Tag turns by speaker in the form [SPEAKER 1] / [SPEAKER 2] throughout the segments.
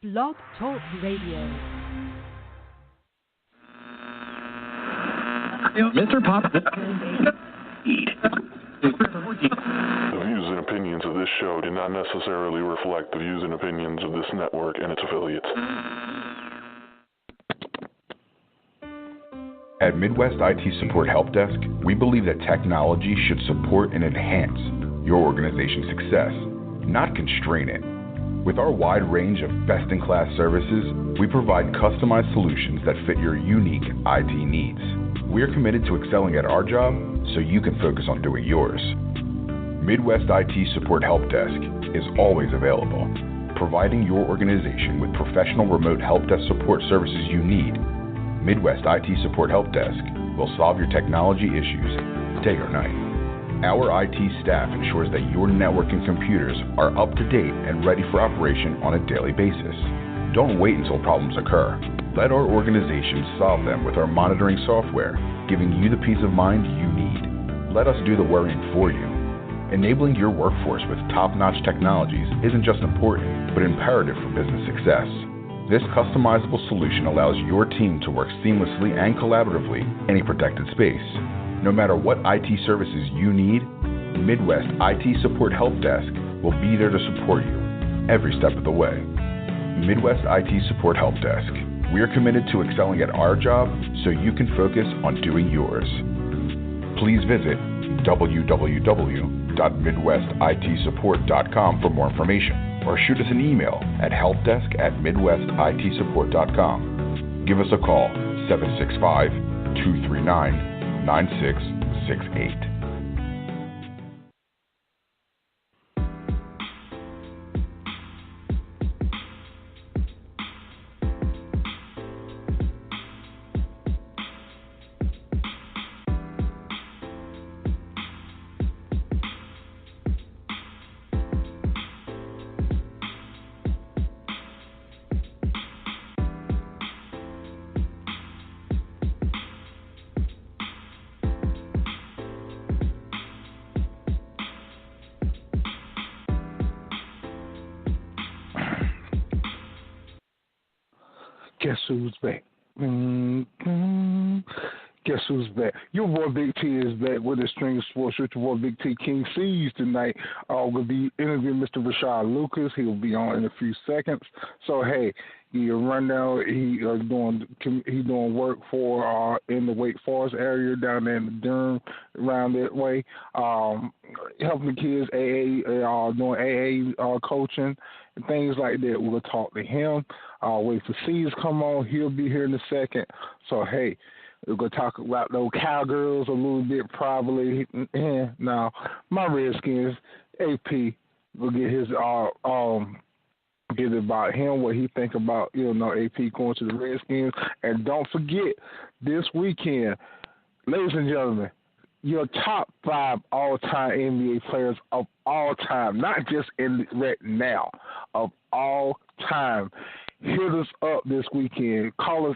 [SPEAKER 1] Blog Talk Radio.
[SPEAKER 2] Mr. Pop.
[SPEAKER 3] The views and opinions of this show do not necessarily reflect the views and opinions of this network and its affiliates.
[SPEAKER 4] At Midwest IT Support Help Desk, we believe that technology should support and enhance your organization's success, not constrain it. With our wide range of best-in-class services, we provide customized solutions that fit your unique IT needs. We are committed to excelling at our job so you can focus on doing yours. Midwest IT Support Help Desk is always available, providing your organization with professional remote help desk support services you need. Midwest IT Support Help Desk will solve your technology issues day or night. Our IT staff ensures that your network and computers are up to date and ready for operation on a daily basis. Don't wait until problems occur. Let our organization solve them with our monitoring software, giving you the peace of mind you need. Let us do the worrying for you. Enabling your workforce with top-notch technologies isn't just important, but imperative for business success. This customizable solution allows your team to work seamlessly and collaboratively in any protected space. No matter what IT services you need, Midwest IT Support Help Desk will be there to support you every step of the way. Midwest IT Support Help Desk. We are committed to excelling at our job so you can focus on doing yours. Please visit www.midwestitsupport.com for more information, or shoot us an email at helpdesk@midwestitsupport.com. Give us a call, 765-239-9668.
[SPEAKER 5] Guess who's back? Guess who's back? Your boy Big T is back with Extremesportsw with your boy Big T King Cees tonight. We'll be interviewing Mr. Rashad Lucas. He'll be on in a few seconds. So hey, he rundown. He's doing work for in the Wake Forest area down there in the Durham around that way. Helping the kids doing AA coaching and things like that. We'll talk to him. Wait for Cees come on. He'll be here in a second. So hey, we're gonna talk about those Cowgirls a little bit probably. Now my Redskins, AP will get his get about him, what he think about, AP going to the Redskins. And don't forget, this weekend, ladies and gentlemen, your top 5 all-time NBA players of all time, not just in right now, of all time. Hit us up this weekend. Call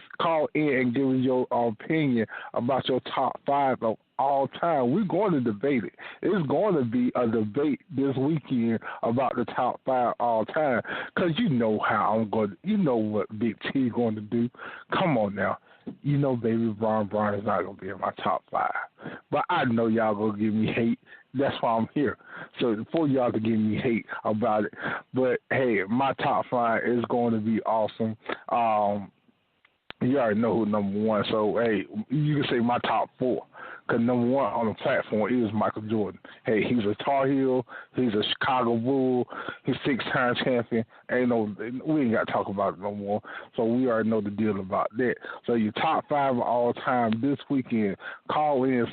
[SPEAKER 5] in and give us your opinion about your top 5 of all time. We're going to debate it. It's going to be a debate this weekend about the top 5 all time. Because you know how I'm going to, you know what Big T is going to do. Come on now. You know, baby, Brian is not going to be in my top 5. But I know y'all going to give me hate. That's why I'm here. So for y'all to give me hate about it. But, hey, my top 5 is going to be awesome. You already know who number 1. So, hey, you can say my top 4. Because number 1 on the platform is Michael Jordan. Hey, he's a Tar Heel. He's a Chicago Bull. He's 6-time champion. We ain't got to talk about it no more. So we already know the deal about that. So your top 5 of all time this weekend. Call in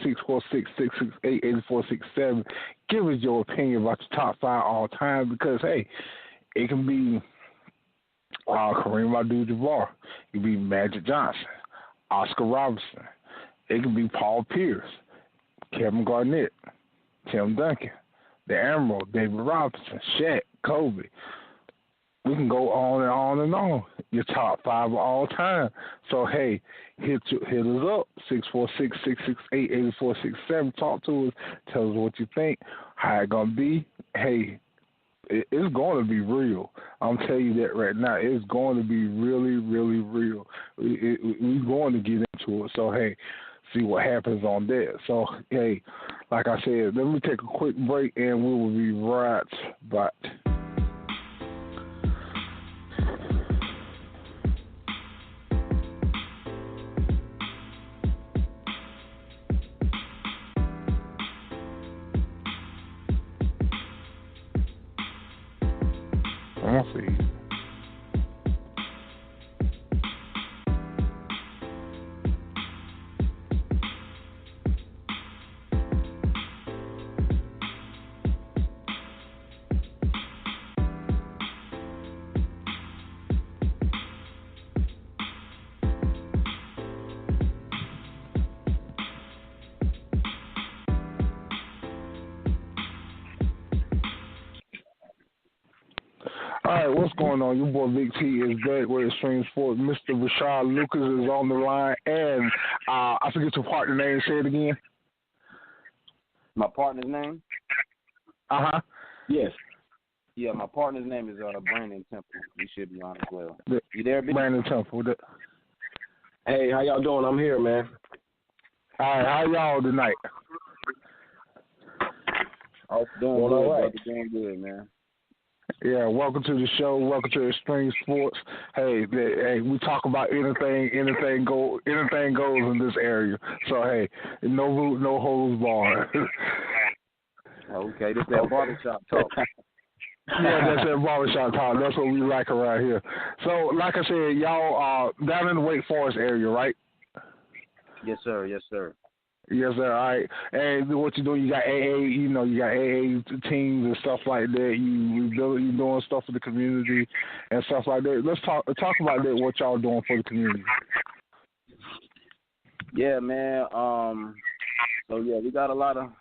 [SPEAKER 5] 646-668-8467. Give us your opinion about your top 5 all time because, hey, it can be Kareem Abdul-Jabbar. It can be Magic Johnson, Oscar Robertson. It could be Paul Pierce, Kevin Garnett, Tim Duncan, the Admiral, David Robinson, Shaq, Kobe. We can go on and on and on. Your top 5 of all time. So, hey, hit us up, 646-668-8467. Talk to us. Tell us what you think, how it going to be. Hey, it's going to be real. I'm telling you that right now. It's going to be really, really real. We're going to get into it. So, hey, see what happens on that. So, hey, like I said, let me take a quick break, and we will be right back. I see. All right, what's going on? Your boy Big T is back with Extreme Sports. Mr. Rashad Lucas is on the line, and I forget your partner name. Say it again.
[SPEAKER 2] My partner's name?
[SPEAKER 5] Uh-huh.
[SPEAKER 2] Yes. Yeah, my partner's name is Brandon Temple. You should be on as well. You there, Big?
[SPEAKER 5] Brandon Temple.
[SPEAKER 6] Hey, how y'all doing? I'm here, man.
[SPEAKER 5] All right, how y'all tonight?
[SPEAKER 2] Oh, doing
[SPEAKER 6] Well,
[SPEAKER 2] good,
[SPEAKER 6] all right.
[SPEAKER 2] brother. Doing good, man.
[SPEAKER 5] Yeah, welcome to the show. Welcome to Extreme Sports. Hey, we talk about anything goes in this area. So hey, no holds barred.
[SPEAKER 2] Okay, this that barbershop talk.
[SPEAKER 5] Yeah, that's that barbershop talk. That's what we like around here. So, like I said, y'all are down in the Wake Forest area, right?
[SPEAKER 2] Yes, sir. Yes, sir.
[SPEAKER 5] Yes, sir. All right. And what you doing? You got AA, you got AA teams and stuff like that. You doing stuff for the community and stuff like that. Let's talk about that. What y'all doing for the community?
[SPEAKER 2] Yeah, man. So yeah, we got a lot of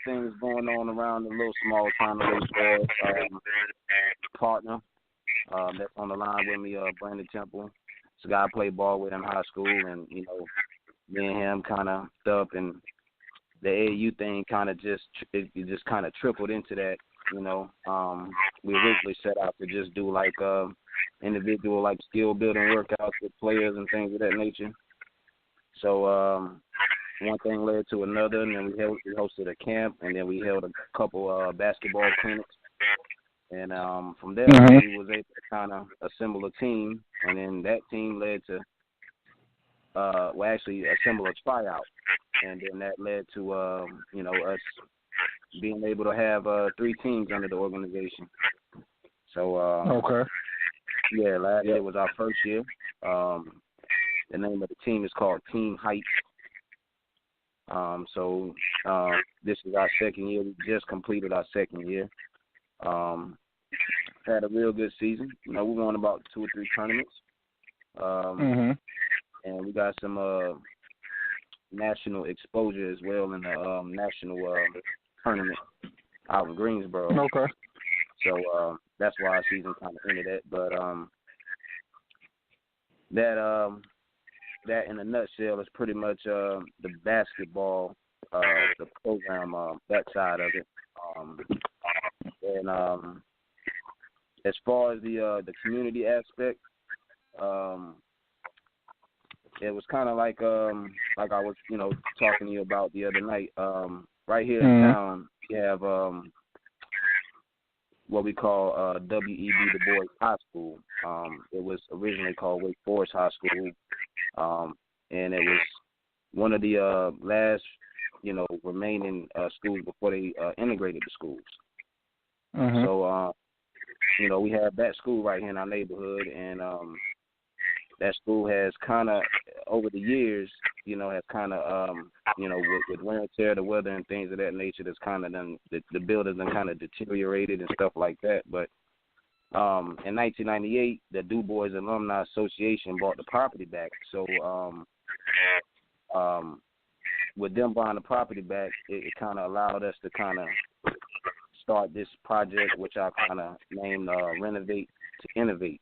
[SPEAKER 2] things going on around the little small town of Wake Forest. Partner that's on the line with me, Brandon Temple. It's a guy I played ball with in high school, and me and him kind of up, and the AAU thing kind of just kind of trickled into that. We originally set out to just do like individual like skill building workouts with players and things of that nature. So one thing led to another, and then we hosted a camp, and then we held a couple basketball clinics. And from there, we was able to kind of assemble a team, and then that team led to assemble a tryout, and then that led to us being able to have 3 teams under the organization. So
[SPEAKER 5] okay,
[SPEAKER 2] yeah, last year was our first year. The name of the team is called Team Heights. So this is our second year. We just completed our second year. Had a real good season. We won about 2 or 3 tournaments. And we got some national exposure as well in the national tournament out in Greensboro.
[SPEAKER 5] Okay.
[SPEAKER 2] So that's why our season kind of ended at. But that in a nutshell is pretty much the basketball, the program, that side of it. And as far as the community aspect, it was kind of like I was, talking to you about the other night. Right here in town, we have what we call W.E.B. Du Bois High School. It was originally called Wake Forest High School, and it was one of the last, remaining schools before they integrated the schools. So, we have that school right here in our neighborhood, and that school has kind of, over the years, has kind of, with wear and tear, the weather and things of that nature, that's kind of done, the buildings done kind of deteriorated and stuff like that. But in 1998, the Du Bois Alumni Association bought the property back. So with them buying the property back, it kind of allowed us to kind of start this project, which I kind of named Renovate to Innovate.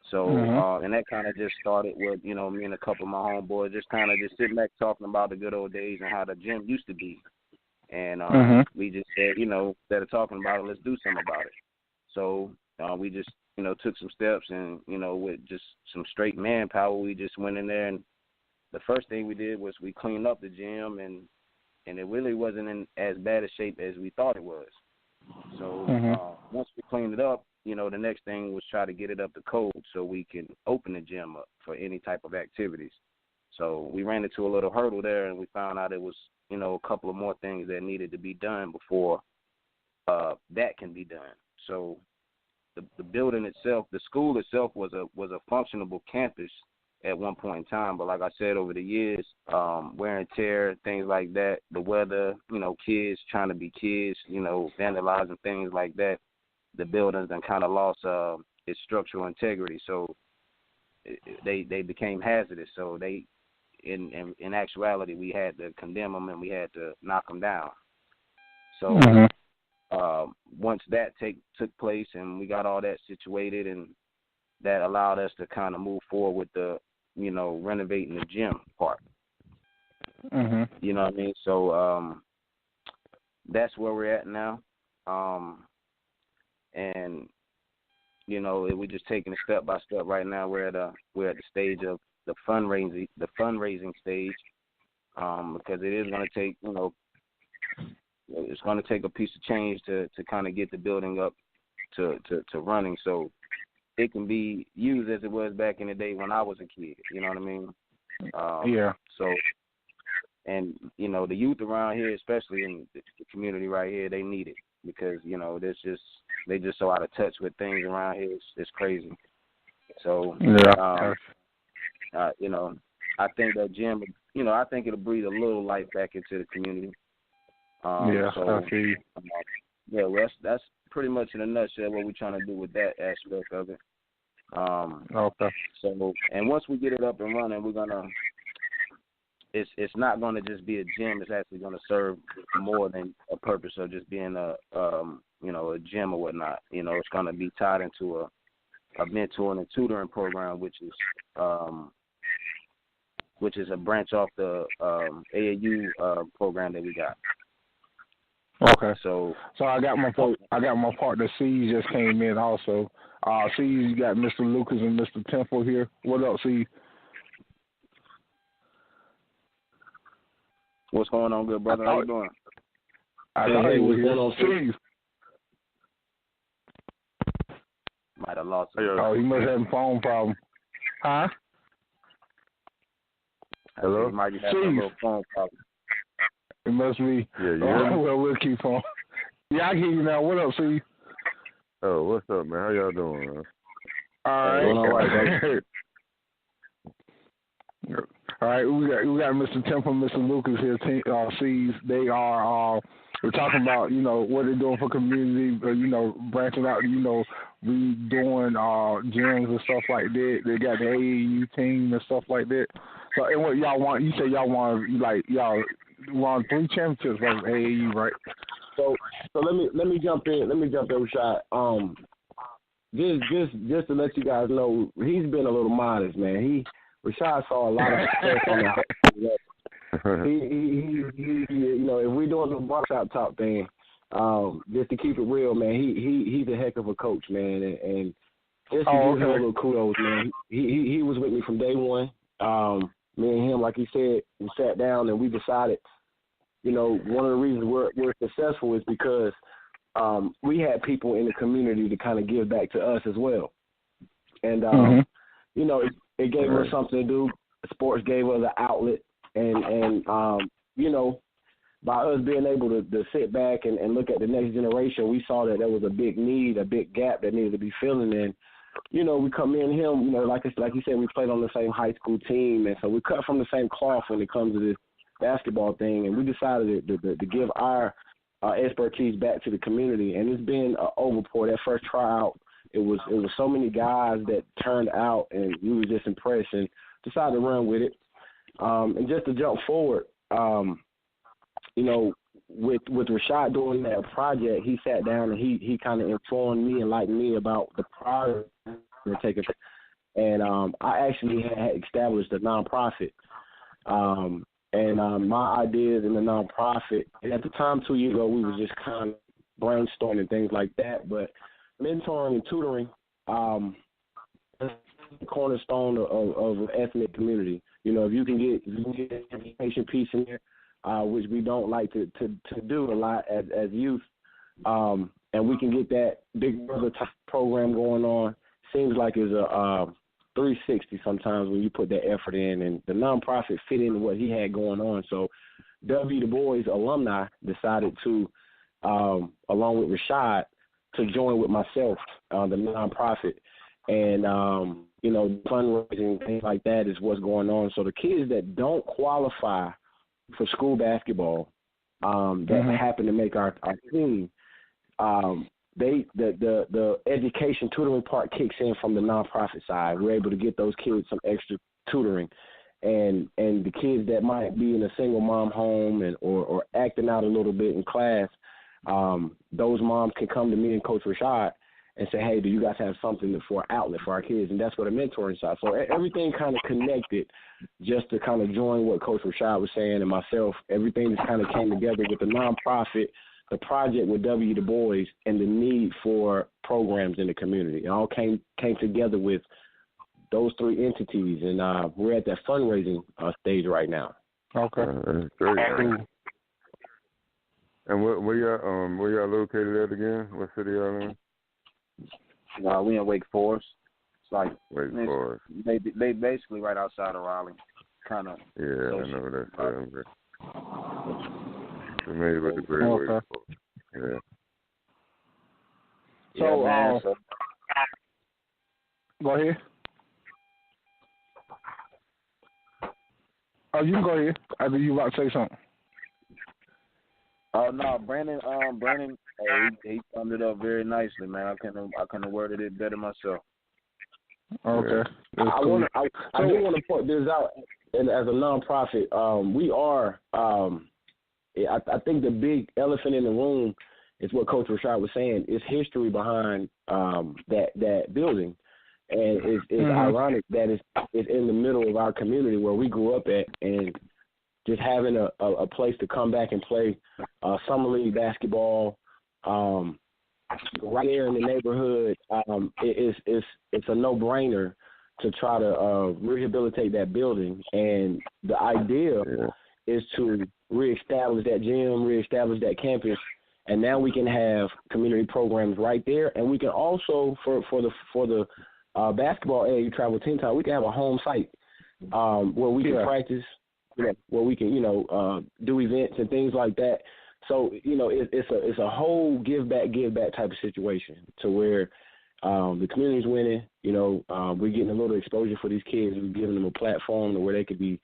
[SPEAKER 2] So, and that kind of just started with, me and a couple of my homeboys just kind of just sitting back talking about the good old days and how the gym used to be. And we just said, instead of talking about it, let's do something about it. So we just, took some steps, and, with just some straight manpower, we just went in there, and the first thing we did was we cleaned up the gym, and it really wasn't in as bad a shape as we thought it was. So once we cleaned it up, the next thing was try to get it up to code so we can open the gym up for any type of activities. So we ran into a little hurdle there, and we found out it was, a couple of more things that needed to be done before that can be done. So the building itself, the school itself was a functionable campus at one point in time, but like I said, over the years, wear and tear, things like that, the weather, kids trying to be kids, vandalizing, things like that, the buildings then kind of lost its structural integrity, so they became hazardous. So they, in actuality, we had to condemn them and we had to knock them down. So once that took place and we got all that situated, and that allowed us to kind of move forward with the, renovating the gym part. You know what I mean? So that's where we're at now. And, we're just taking it step by step. Right now we're at the stage of the fundraising stage, because it is going to take, it's going to take a piece of change to kind of get the building up to running, so it can be used as it was back in the day when I was a kid. You know what I mean?
[SPEAKER 5] Yeah.
[SPEAKER 2] So, and the youth around here, especially in the community right here, they need it, because they just so out of touch with things around here. It's crazy. So I think that gym, I think it'll breathe a little life back into the community.
[SPEAKER 5] I see.
[SPEAKER 2] Well, that's pretty much in a nutshell what we're trying to do with that aspect of it.
[SPEAKER 5] Okay.
[SPEAKER 2] So, and once we get it up and running, we're gonna. It's not gonna just be a gym. It's actually gonna serve more than a purpose of just being a gym or whatnot. It's gonna be tied into a mentoring and tutoring program, which is a branch off the AAU program that we got.
[SPEAKER 5] Okay.
[SPEAKER 2] So
[SPEAKER 5] I got my partner Cees just came in also. Cees, you got Mr. Lucas and Mr. Temple here. What up, Cees?
[SPEAKER 2] What's going on, good brother? How you doing?
[SPEAKER 5] I thought he was here. Cees.
[SPEAKER 2] Might have lost him.
[SPEAKER 5] Oh, he must have a phone problem. Huh?
[SPEAKER 2] Hello? He might be having a little phone problem.
[SPEAKER 5] It must be.
[SPEAKER 7] Yeah.
[SPEAKER 5] Well, we'll keep on. Yeah, I hear you now. What up, Cees?
[SPEAKER 7] Oh, what's up, man? How y'all doing, man?
[SPEAKER 5] All right. All right, we got Mr. Temple and Mr. Lucas here, Cees. They are, we're talking about, what they're doing for community, branching out, redoing gyms and stuff like that. They got the AAU team and stuff like that. So, and what y'all want, you say y'all won 3 championships versus AAU, right?
[SPEAKER 6] So let me jump in. Rashad. Just to let you guys know, he's been a little modest, man. Rashad saw a lot of success on the he if we're doing the barbershop talk thing, just to keep it real, man, he's a heck of a coach, man, and just to give him a little kudos, man. He was with me from day one. Me and him, like he said, we sat down and we decided, one of the reasons we're successful is because we had people in the community to kind of give back to us as well. And, it gave us something to do. Sports gave us an outlet. And by us being able to sit back and look at the next generation, we saw that there was a big need, a big gap that needed to be filling in. We come in him, like you said, we played on the same high school team, and so we cut from the same cloth when it comes to this basketball thing, and we decided to give our expertise back to the community, and it's been an overpour. That first tryout, it was so many guys that turned out, and we were just impressed and decided to run with it. And just to jump forward, with Rashad doing that project, he sat down and he kind of informed me and enlightened me about the prior taking, and I actually had established a nonprofit and my ideas in the nonprofit. And at the time, 2 years ago, we were just kind of brainstorming things like that. But mentoring and tutoring is the cornerstone of an ethnic community. You know, if you can get the education piece in there, which we don't like to do a lot as youth, and we can get that Big Brother type program going on. Seems like it's a 360 sometimes when you put that effort in, and the nonprofit fit into what he had going on. So W. Du Bois alumni decided to, along with Rashad, to join with myself, the nonprofit. And, you know, fundraising, things like that is what's going on. So the kids that don't qualify for school basketball that happen to make our team, the education tutoring part kicks in from the nonprofit side. We're able to get those kids some extra tutoring, and the kids that might be in a single mom home or acting out a little bit in class, those moms can come to me and Coach Rashad and say, hey, do you guys have something for an outlet for our kids? And that's where the mentoring side. So everything kind of connected, just to kind of join what Coach Rashad was saying and myself. Everything just kind of came together with the nonprofit, the project with W. Du Bois, and the need for programs in the community. It all came together with those three entities, and we're at that fundraising stage right now.
[SPEAKER 5] Okay.
[SPEAKER 7] That's great. And where y'all located at again? What city y'all in?
[SPEAKER 2] We in Wake Forest. It's like
[SPEAKER 7] Wake Forest.
[SPEAKER 2] They basically right outside of Raleigh, kind of.
[SPEAKER 7] Yeah, I know that's okay. Familiar with the great Wake Forest. Yeah.
[SPEAKER 5] So, go ahead. Oh, you can go ahead. I think you about to say something.
[SPEAKER 2] Oh no, Brandon, he summed it up very nicely, man. I couldn't have worded it better myself.
[SPEAKER 5] Okay.
[SPEAKER 6] I do want to point this out, and as a nonprofit, we are. I think the big elephant in the room is what Coach Rashad was saying. It's history behind that building, and it's ironic that it's in the middle of our community where we grew up at, and just having a place to come back and play summer league basketball right there in the neighborhood. It's a no-brainer to try to rehabilitate that building, and the idea is to reestablish that gym, reestablish that campus, and now we can have community programs right there, and we can also for the basketball AAU travel team time, we can have a home site where we can practice. Where we can, do events and things like that. So, it's a whole give back type of situation to where the community's winning. We're getting a little exposure for these kids. We're giving them a platform to where they could be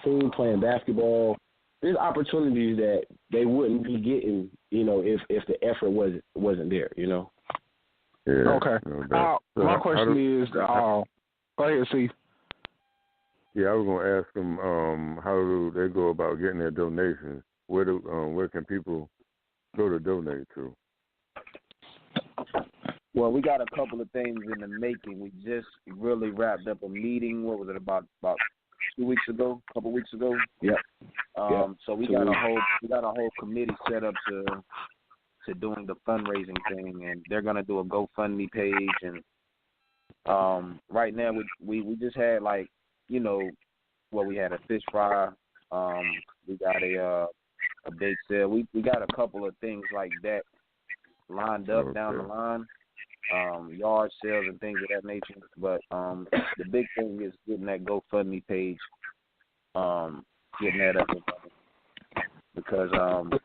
[SPEAKER 6] seen playing basketball. There's opportunities that they wouldn't be getting, if the effort wasn't there.
[SPEAKER 7] Yeah.
[SPEAKER 5] Okay. My question is, go ahead, Cees.
[SPEAKER 7] Yeah, I was going to ask them how do they go about getting their donations? Where can people go to donate to?
[SPEAKER 2] Well, we got a couple of things in the making. We just really wrapped up a meeting. What was it, about 2 weeks ago? A couple weeks ago?
[SPEAKER 6] Yeah.
[SPEAKER 2] So we got a whole committee set up to doing the fundraising thing, and they're gonna do a GoFundMe page. And right now we just had we had a fish fry. We got a bake sale. We got a couple of things like that lined up down the line, yard sales and things of that nature. But the big thing is getting that GoFundMe page, getting that up, because
[SPEAKER 6] as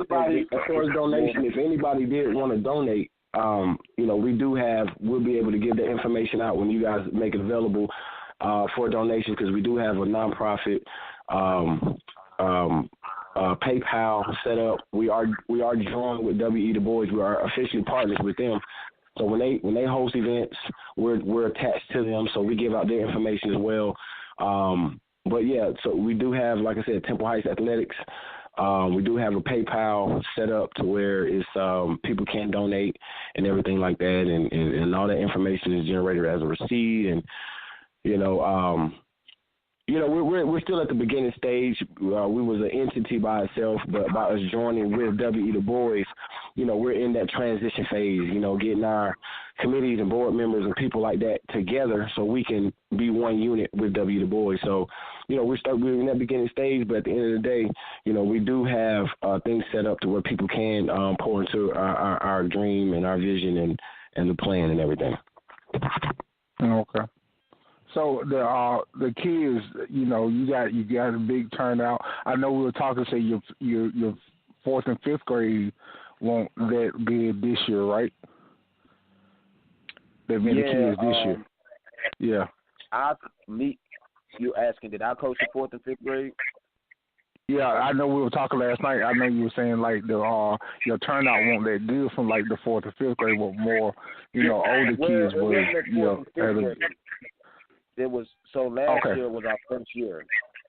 [SPEAKER 6] far as donation, if anybody did want to donate, we'll be able to give the information out when you guys make it available for donations, because we do have a nonprofit PayPal set up. We are joined with W.E. Du Bois. We are officially partners with them. So when they host events, we're attached to them. So we give out their information as well. But yeah, so we do have, like I said, Temple Heights Athletics. We do have a PayPal set up to where it's people can donate and everything like that, and all that information is generated as a receipt, and we're still at the beginning stage. We was an entity by itself, but by us joining with W.E. Du Bois, we're in that transition phase. Getting our committees and board members and people like that together so we can be one unit with W.E. Du Bois. So, we're in that beginning stage, but at the end of the day, we do have things set up to where people can pour into our dream and our vision and the plan and everything.
[SPEAKER 5] Okay. So the kids, you got a big turnout. I know we were talking, say your fourth and fifth grade won't that good this year, right? They've been the kids this year. Yeah.
[SPEAKER 2] You asking, did I coach the fourth and fifth grade?
[SPEAKER 5] Yeah, I know we were talking last night. I know you were saying like your turnout won't that good from like the fourth or fifth grade, but more older kids were
[SPEAKER 2] There was last year was our first year,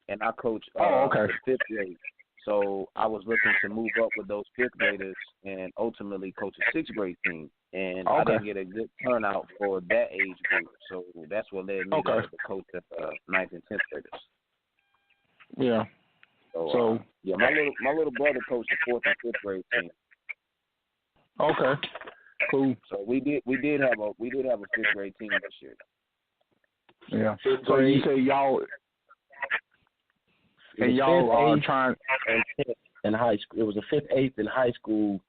[SPEAKER 2] and I coached the fifth grade. So I was looking to move up with those fifth graders and ultimately coach a sixth grade team. And I didn't get a good turnout for that age group, so that's what led me to coach the ninth and 10th graders.
[SPEAKER 5] Yeah.
[SPEAKER 2] So my little brother coached the fourth and fifth grade team.
[SPEAKER 5] Okay. Cool.
[SPEAKER 2] So we did have a fifth grade team this year.
[SPEAKER 5] Yeah. So you say y'all are trying
[SPEAKER 6] in high school. It was a fifth, eighth in high school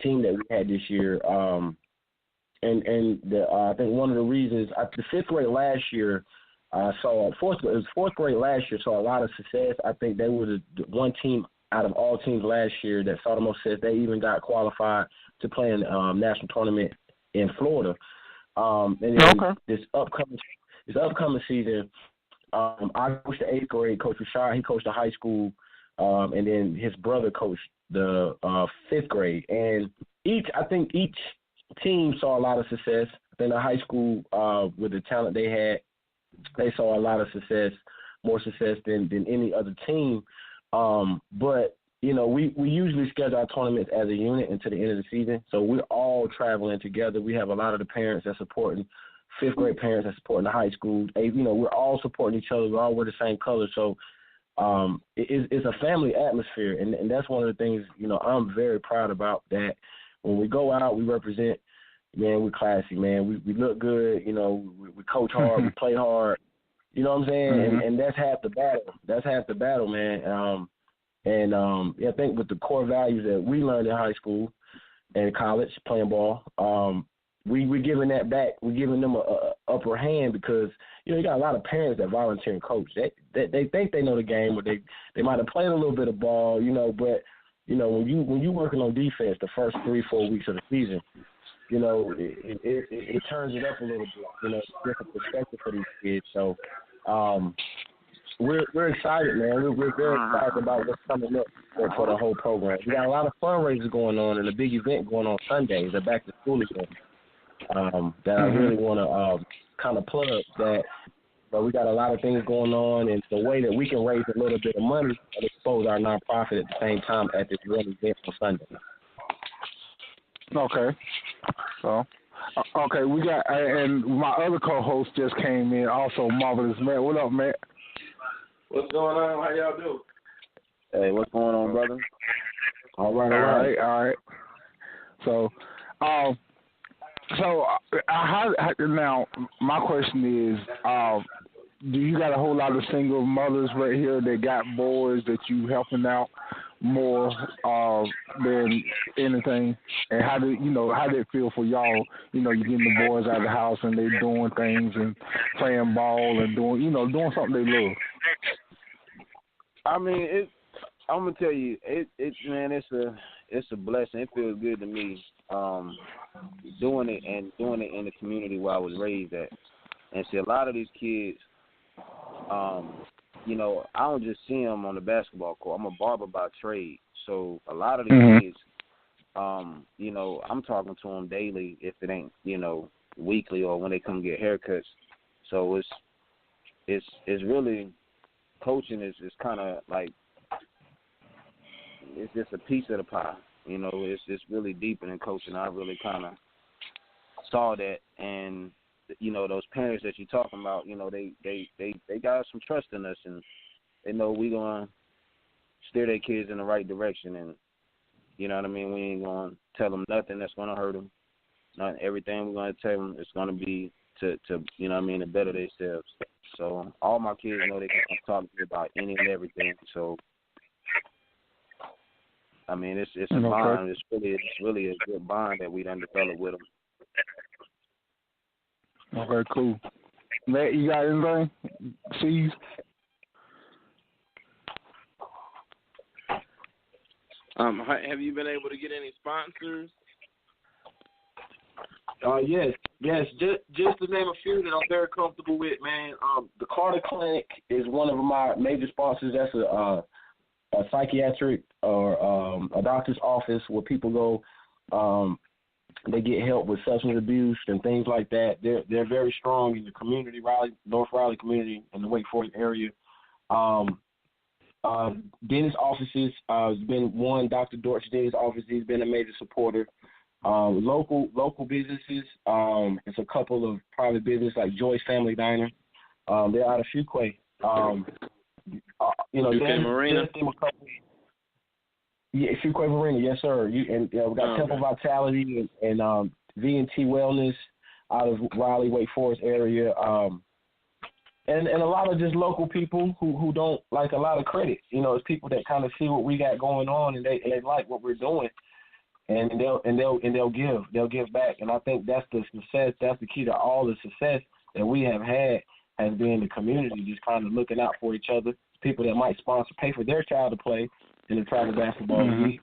[SPEAKER 6] team that we had this year. I think one of the reasons the fifth grade last year fourth grade last year saw a lot of success. I think they were the one team out of all teams last year that saw the most success. They even got qualified to play in national tournament in Florida. This upcoming season, I coached the eighth grade. Coach Rashad, he coached the high school, and then his brother coached the fifth grade. And I think each team saw a lot of success. In the high school, with the talent they had, they saw a lot of success, more success than any other team. But we usually schedule our tournaments as a unit until the end of the season. So we're all traveling together. We have a lot of the parents that supporting fifth grade parents that supporting the high school. We're all supporting each other. We all wear the same color. So it's a family atmosphere, and that's one of the things I'm very proud about. That when we go out, we represent. Man, we're classy, man. We look good. We coach hard. We play hard. You know what I'm saying?
[SPEAKER 5] Mm-hmm.
[SPEAKER 6] And that's half the battle. That's half the battle, man. I think with the core values that we learned in high school and college, playing ball, we're giving that back. We're giving them a upper hand because you got a lot of parents that volunteer and coach. They think they know the game, or they might have played a little bit of ball, but when you working on defense the first 3-4 weeks of the season. It turns it up a little bit, different perspective for these kids. So we're excited, man. We're very excited about what's coming up for the whole program. We got a lot of fundraisers going on and a big event going on Sunday. It's a back to school event that I really want to kind of plug that. But we got a lot of things going on, and the way that we can raise a little bit of money and expose our nonprofit at the same time at this one event on Sunday.
[SPEAKER 5] Okay. So, we got, and my other co-host just came in, also Marvelous Matt. What up, Matt?
[SPEAKER 8] What's going on? How y'all doing?
[SPEAKER 2] Hey, what's going on, brother?
[SPEAKER 5] All right. So, now my question is, do you got a whole lot of single mothers right here that got boys that you helping out more than anything? And how did it feel for y'all? You getting the boys out of the house and they doing things and playing ball and doing something they love.
[SPEAKER 2] I mean, I'm gonna tell you, it's a blessing. It feels good to me, doing it in the community where I was raised at. And see, a lot of these kids, I don't just see them on the basketball court. I'm a barber by trade, so a lot of these kids, I'm talking to them daily, if it ain't, weekly or when they come get haircuts. So it's really, coaching is kind of like, it's just a piece of the pie. It's really deeper than coaching. I really kind of saw that, and those parents that you're talking about, they got some trust in us, and they know we gonna steer their kids in the right direction, and you know what I mean. We ain't gonna tell them nothing that's gonna hurt them. Not everything we're gonna tell them is gonna be to to better themselves. So all my kids know they can come talk to me about any and everything. So I mean, it's a bond. It's really a good bond that we done developed with them.
[SPEAKER 5] Okay, cool. Matt, you got anything? Cees?
[SPEAKER 8] Have you been able to get any sponsors?
[SPEAKER 6] Yes. Just to name a few that I'm very comfortable with, man. The Carter Clinic is one of my major sponsors. That's a psychiatric or a doctor's office where people go. They get help with substance abuse and things like that. They're very strong in the community, North Raleigh community, in the Wake Forest area. Dentist offices has been one. Dr. Dortch's dentist office. He's been a major supporter. Local businesses. It's a couple of private businesses like Joyce Family Diner. They're out of Fuquay.
[SPEAKER 8] Fuquay Marina.
[SPEAKER 6] Yeah, Fuquay Marina, yes, sir. We got Temple Vitality and V&T Wellness out of Raleigh, Wake Forest area. And a lot of just local people who don't like a lot of credit. It's people that kind of see what we got going on and they like what we're doing, and they'll give back. And I think that's the success. That's the key to all the success that we have had, has been the community just kind of looking out for each other. People that might pay for their child to play in the travel basketball league,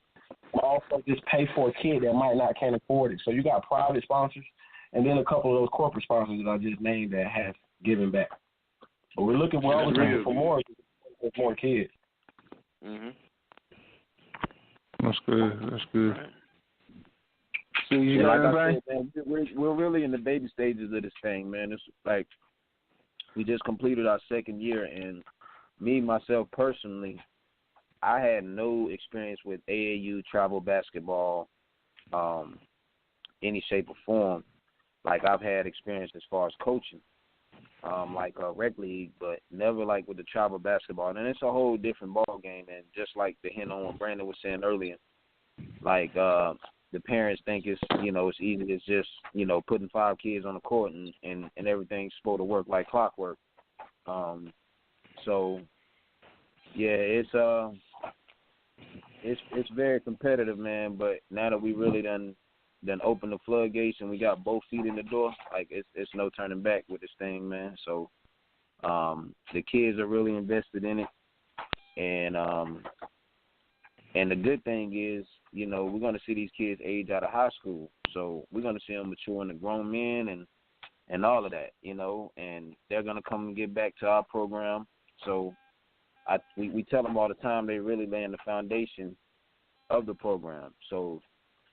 [SPEAKER 6] also just pay for a kid that can't afford it. So you got private sponsors, and then a couple of those corporate sponsors that I just named that have given back. But we're looking for more kids.
[SPEAKER 8] Mhm.
[SPEAKER 5] That's good.
[SPEAKER 8] Right.
[SPEAKER 5] So you
[SPEAKER 2] like
[SPEAKER 5] got
[SPEAKER 2] I
[SPEAKER 5] anything?
[SPEAKER 2] said, man, we're really in the baby stages of this thing, man. It's like we just completed our second year, and me, myself, personally, I had no experience with AAU travel basketball, any shape or form. Like I've had experience as far as coaching, like a rec league, but never like with the travel basketball. And it's a whole different ball game. And just like the hint on what Brandon was saying earlier, like the parents think it's it's easy. It's just putting 5 kids on the court and everything's supposed to work like clockwork. So yeah, it's very competitive, man. But now that we really done opened the floodgates and we got both feet in the door, like it's no turning back with this thing, man. So the kids are really invested in it, and the good thing is, we're gonna see these kids age out of high school, so we're gonna see them mature into grown men and all of that, and they're gonna come and get back to our program. So we tell them all the time they really laying the foundation of the program. So,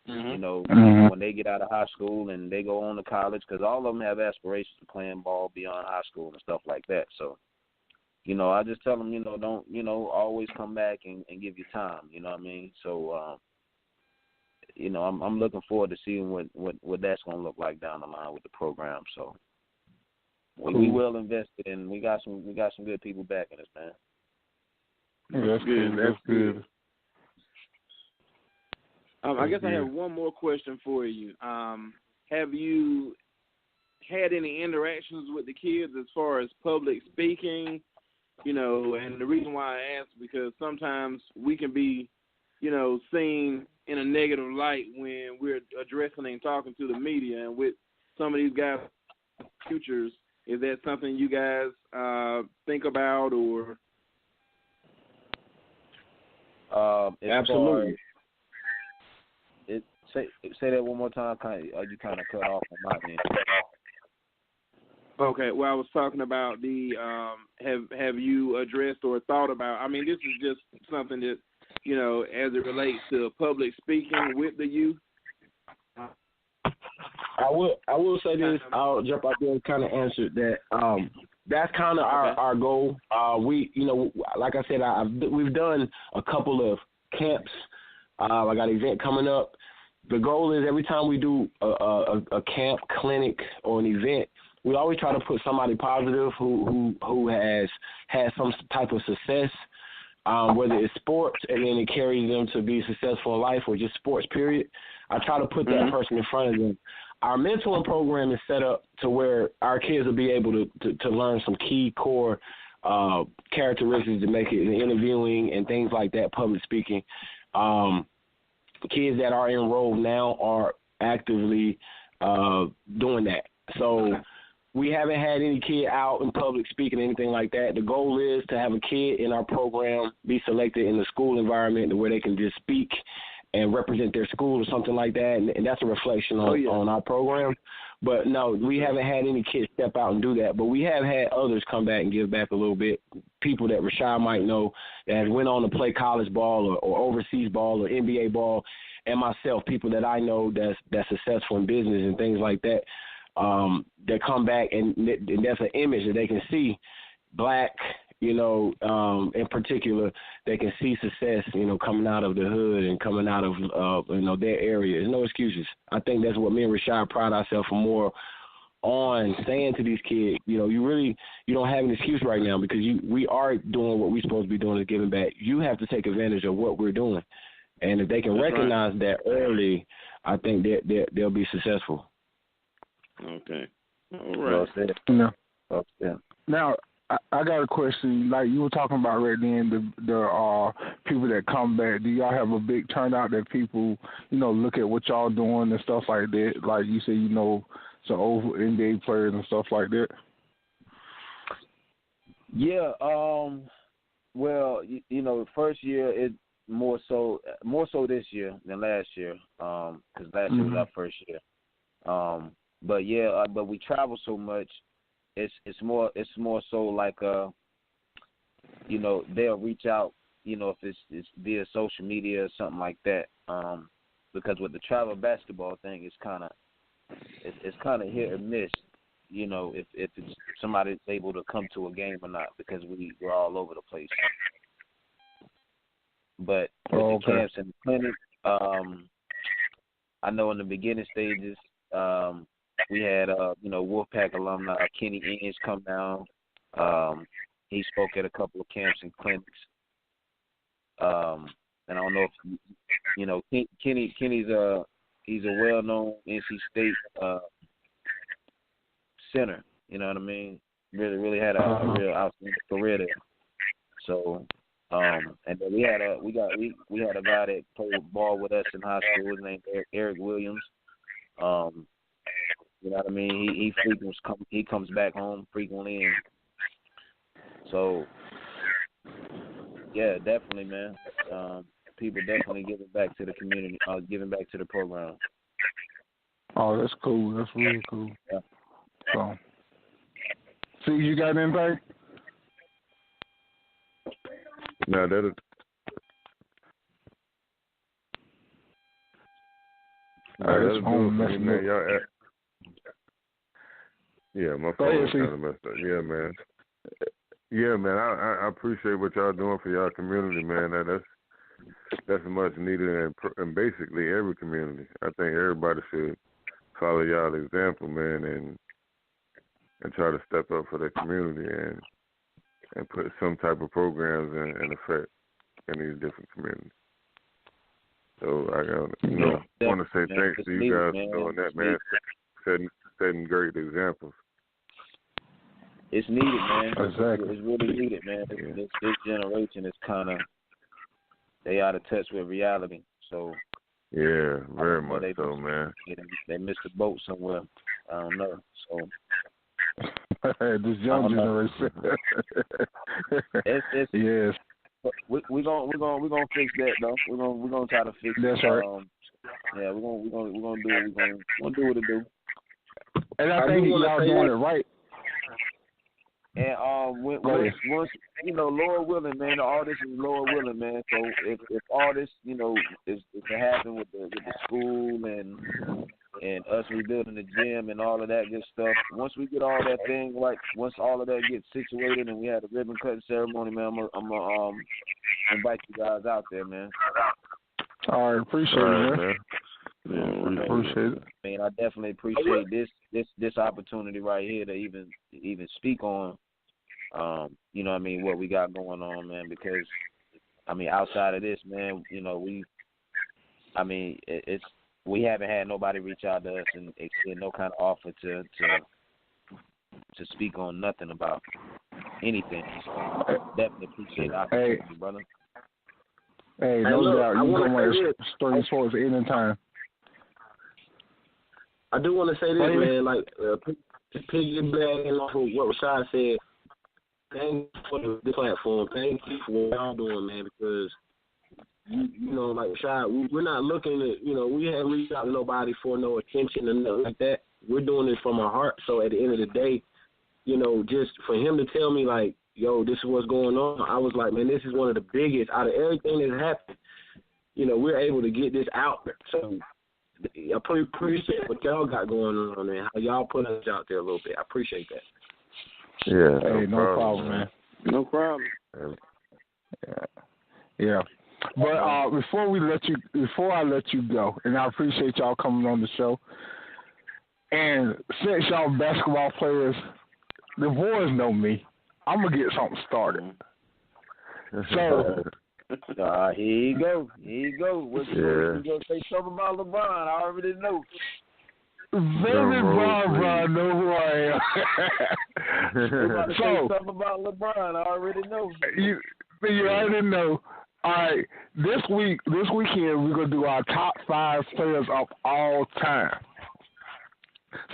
[SPEAKER 2] when they get out of high school and they go on to college, because all of them have aspirations of playing ball beyond high school and stuff like that. So, I just tell them, don't, always come back and give you time. You know what I mean? So, I'm looking forward to seeing what that's going to look like down the line with the program. So, we will invest it, and we got some good people backing us, man.
[SPEAKER 5] Yeah, that's good. That's good.
[SPEAKER 8] I guess I have one more question for you. Have you had any interactions with the kids as far as public speaking? And the reason why I ask, because sometimes we can be, seen in a negative light when we're addressing and talking to the media. And with some of these guys' futures, is that something you guys think about or?
[SPEAKER 6] Absolutely.
[SPEAKER 2] Say that one more time. You kind of cut off on my end.
[SPEAKER 8] Okay. Well, I was talking about the have you addressed or thought about? I mean, this is just something that as it relates to public speaking with the youth.
[SPEAKER 6] I will say this. I'll jump out there and kind of answer that. That's kind of our goal. We, like I said, we've done a couple of camps. I got an event coming up. The goal is every time we do a camp, clinic, or an event, we always try to put somebody positive who has had some type of success, whether it's sports and then it carries them to be successful in life or just sports, period. I try to put that person in front of them. Our mentoring program is set up to where our kids will be able to learn some key core characteristics to make it in interviewing and things like that, public speaking. Kids that are enrolled now are actively doing that. So we haven't had any kid out in public speaking, anything like that. The goal is to have a kid in our program be selected in the school environment where they can just speak and represent their school or something like that, and that's a reflection on our program. But, no, we haven't had any kids step out and do that. But we have had others come back and give back a little bit, people that Rashad might know that went on to play college ball or overseas ball or NBA ball, and myself, people that I know that's successful in business and things like that, that come back, and that's an image that they can see, black, in particular, they can see success, coming out of the hood and coming out of, their area. There's no excuses. I think that's what me and Rashad pride ourselves for more on, saying to these kids, you don't have an excuse right now because we are doing what we're supposed to be doing is giving back. You have to take advantage of what we're doing. And if they can recognize that early, I think they'll be successful.
[SPEAKER 8] Okay. All right.
[SPEAKER 5] Now, I got a question. Like you were talking about right then, the people that come back. Do y'all have a big turnout that people, look at what y'all doing and stuff like that? Like you say, some old NBA players and stuff like that.
[SPEAKER 2] Yeah. Well, the first year it more so this year than last year. Because last year was our first year. But we travel so much. It's more so like they'll reach out, if it's via social media or something like that. Because with the travel basketball thing, it's kind of hit or miss, if it's somebody's able to come to a game or not, because we're all over the place. But with the camps and the clinics, I know in the beginning stages, we had, Wolfpack alumni Kenny Inge come down. He spoke at a couple of camps and clinics. And I don't know if Kenny's he's a well-known NC State center. You know what I mean? Really had a real outstanding career there. So, and then we had a guy that played ball with us in high school. His name Eric Williams. You know what I mean? He comes back home frequently, and so yeah, definitely, man. People definitely giving back to the community, giving back to the program.
[SPEAKER 5] Oh, that's cool. That's really cool.
[SPEAKER 2] Yeah.
[SPEAKER 5] So, see, you got anything?
[SPEAKER 7] No, that is. That's cool, man. Y'all. Yeah, my phone kind of messed up. Yeah, man. Yeah, man. I appreciate what y'all doing for y'all community, man. That's much needed in basically every community. I think everybody should follow y'all's example, man, and try to step up for their community and put some type of programs in effect in these different communities. So I want to say thanks to you guys for doing that, man. Setting great examples.
[SPEAKER 2] It's needed, man.
[SPEAKER 5] Exactly.
[SPEAKER 2] It's really needed, man. This generation is kind of, they out of touch with reality. So
[SPEAKER 7] yeah, very much so, man.
[SPEAKER 2] They missed the boat somewhere. I don't know. So
[SPEAKER 5] this young generation.
[SPEAKER 2] It's
[SPEAKER 5] yes.
[SPEAKER 2] We're gonna fix that though. We're gonna try to fix
[SPEAKER 5] That's
[SPEAKER 2] it.
[SPEAKER 5] Right.
[SPEAKER 2] Yeah, we're gonna do what we're gonna do what it do.
[SPEAKER 5] And I think y'all doing it right.
[SPEAKER 2] And once Lord willing, man, all this is Lord willing, man. So if all this, is to happen with the school and us rebuilding the gym and all of that good stuff, once we get all that thing right, once all of that gets situated and we have the ribbon cutting ceremony, man, I'm gonna invite you guys out there, man.
[SPEAKER 5] All right, appreciate it, man. Yeah, appreciate it.
[SPEAKER 2] I mean, I definitely appreciate this opportunity right here to even speak on, you know what I mean, what we got going on, man, because, I mean, outside of this, man, you know, we haven't had nobody reach out to us and extend no kind of offer to speak on nothing about anything. So definitely appreciate the opportunity, brother.
[SPEAKER 5] Hey, no doubt. You can come on Extremesportsw anytime.
[SPEAKER 6] I do want to say this, man. Like, piggybacking off of what Rashad said. Thank you for the platform. Thank you for what y'all doing, man. Because you know, like Rashad, we're not looking at, you know, we haven't reached out to nobody for no attention and nothing like that. We're doing it from our heart. So at the end of the day, you know, just for him to tell me like, yo, this is what's going on, I was like, man, this is one of the biggest out of everything that's happened. You know, we're able to get this out there. So I appreciate what y'all got going on, man. How y'all put us out there a little bit. I appreciate that.
[SPEAKER 7] Yeah.
[SPEAKER 5] Hey, no problem, man.
[SPEAKER 8] No problem.
[SPEAKER 5] Yeah. But before I let you go, and I appreciate y'all coming on the show. And since y'all basketball players, the boys know me. I'm gonna get something started. So
[SPEAKER 2] here you go. What you gonna say something about LeBron? I already know.
[SPEAKER 5] Very Brian know who I am.
[SPEAKER 2] So say something about LeBron. I already know.
[SPEAKER 5] You already know. All right, this weekend we're gonna do our top 5 players of all time.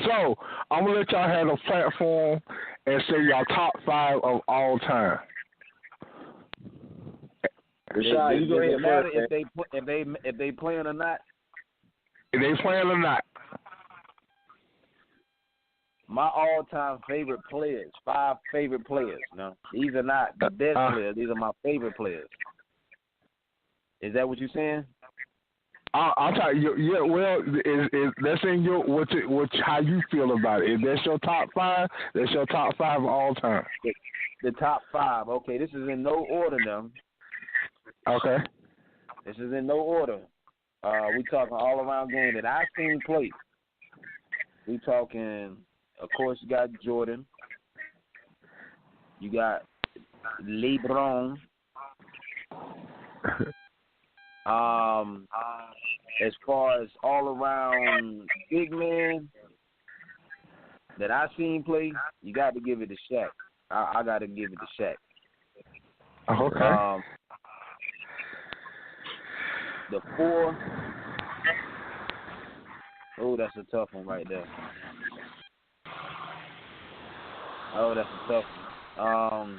[SPEAKER 5] So I'm gonna let y'all have a platform and say y'all top 5 of all time.
[SPEAKER 6] Rashad, you go ahead first.
[SPEAKER 2] If they playing or not.
[SPEAKER 5] If they playing or not.
[SPEAKER 2] My all-time favorite players, 5 favorite players. No, these are not the best players. These are my favorite players. Is that what you're saying?
[SPEAKER 5] I'll tell you. Yeah, well, that's in your how you feel about it. If that's your top 5, that's your top 5 of all time.
[SPEAKER 2] The top 5. Okay, this is in no order now.
[SPEAKER 5] Okay.
[SPEAKER 2] This is in no order. We talking all around game that I've seen play. We talking, of course, you got Jordan. You got LeBron. As far as all around big man that I seen play, you got to give it to Shaq. I got to give it to Shaq.
[SPEAKER 5] Okay.
[SPEAKER 2] The 4. Oh, that's a tough one right there. Oh, that's a tough one.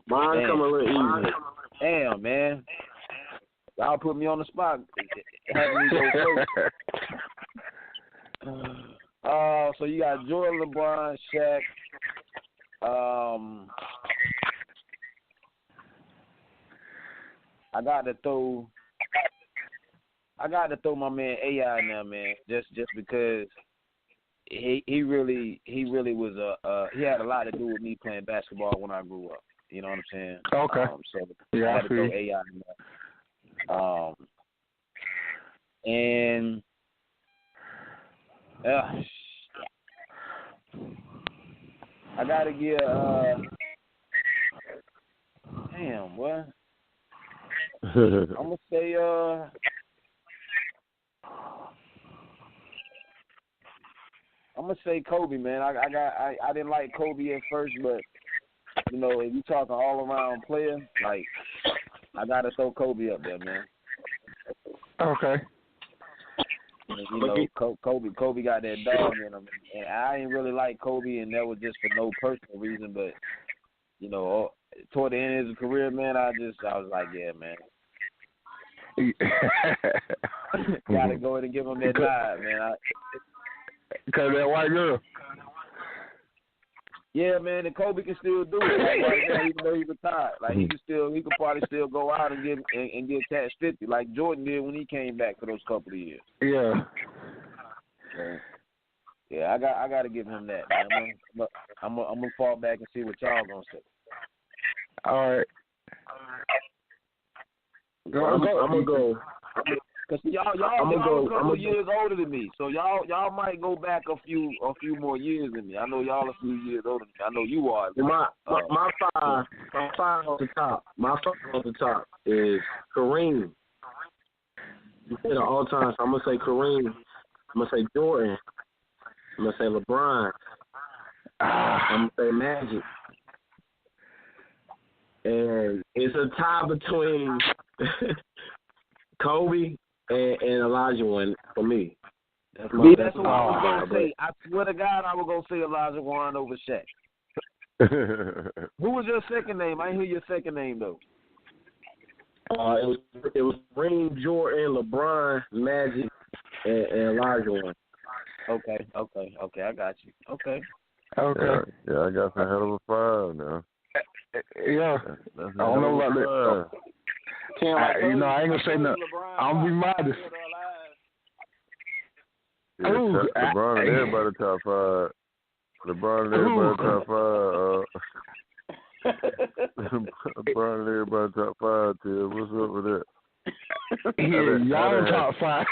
[SPEAKER 6] Mine come a little easy.
[SPEAKER 2] Damn, man. Y'all put me on the spot. Having me go first. So you got Jordan, LeBron, Shaq. I got to throw my man AI in there, man. Just because he really was he had a lot to do with me playing basketball when I grew up. You know what I'm saying?
[SPEAKER 5] Okay.
[SPEAKER 2] So
[SPEAKER 5] yeah,
[SPEAKER 2] I got to throw AI in there. And I gotta give damn what? I'm gonna say Kobe, man. I didn't like Kobe at first, but you know, if you talking all around player, like I gotta throw Kobe up there, man.
[SPEAKER 5] Okay.
[SPEAKER 2] You know, Kobe got that dog in him, and I didn't really like Kobe, and that was just for no personal reason, but you know, toward the end of his career, man, I was like, yeah, man. Gotta go in and give him that nod, man.
[SPEAKER 5] Because that white girl.
[SPEAKER 2] Yeah, man, and Kobe can still do it. Like right now, even though he's retired, like he could probably still go out and get catch 50, like Jordan did when he came back for those couple of years.
[SPEAKER 5] Yeah.
[SPEAKER 2] Yeah, I got to give him that, man. I'm gonna fall back and see what y'all gonna say.
[SPEAKER 5] All right.
[SPEAKER 6] I'm gonna go.
[SPEAKER 2] Cause y'all a couple years older than me, so y'all might go back a few more years than me. I know y'all a few years older than me. I know you are.
[SPEAKER 6] My five on the top. My five on the top is Kareem. You said all time, so I'm gonna say Kareem. I'm gonna say Jordan. I'm gonna say LeBron. I'm gonna say Magic. And it's a tie between Kobe and Elijah one for me.
[SPEAKER 2] That's what I was gonna say. I swear to God, I was gonna say Elijah Warren over Shaq. Who was your second name? I didn't hear your second name though.
[SPEAKER 6] It was Kareem, Jordan, LeBron, Magic, and Elijah one.
[SPEAKER 2] Okay, I got you. Okay.
[SPEAKER 7] Yeah, I got some hell of a five now.
[SPEAKER 5] Yeah, I don't know about that. I ain't gonna say nothing. I'm gonna be modest.
[SPEAKER 7] Yeah, LeBron and everybody top five. LeBron and everybody top five. LeBron and everybody top five. Tim, what's up with that?
[SPEAKER 5] Yeah, y'all top five.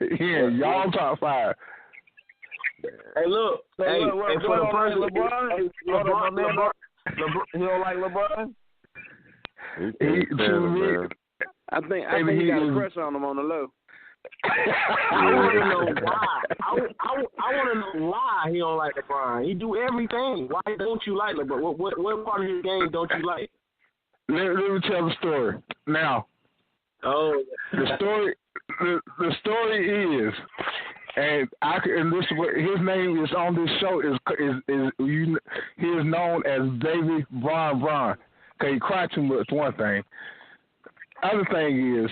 [SPEAKER 5] Yeah, y'all top five.
[SPEAKER 6] Hey, look. Hey, for the person,
[SPEAKER 2] LeBron. You don't like LeBron?
[SPEAKER 8] I think he got a crush on him on the low.
[SPEAKER 6] I want to know why. I want to know why he don't like LeBron. He do everything. Why don't you like LeBron? What part of his game don't you like?
[SPEAKER 5] Let me tell the story. Now, the story is, and this his name is on this show he is known as Baby Bron. Cause he cried too much. One thing. Other thing is,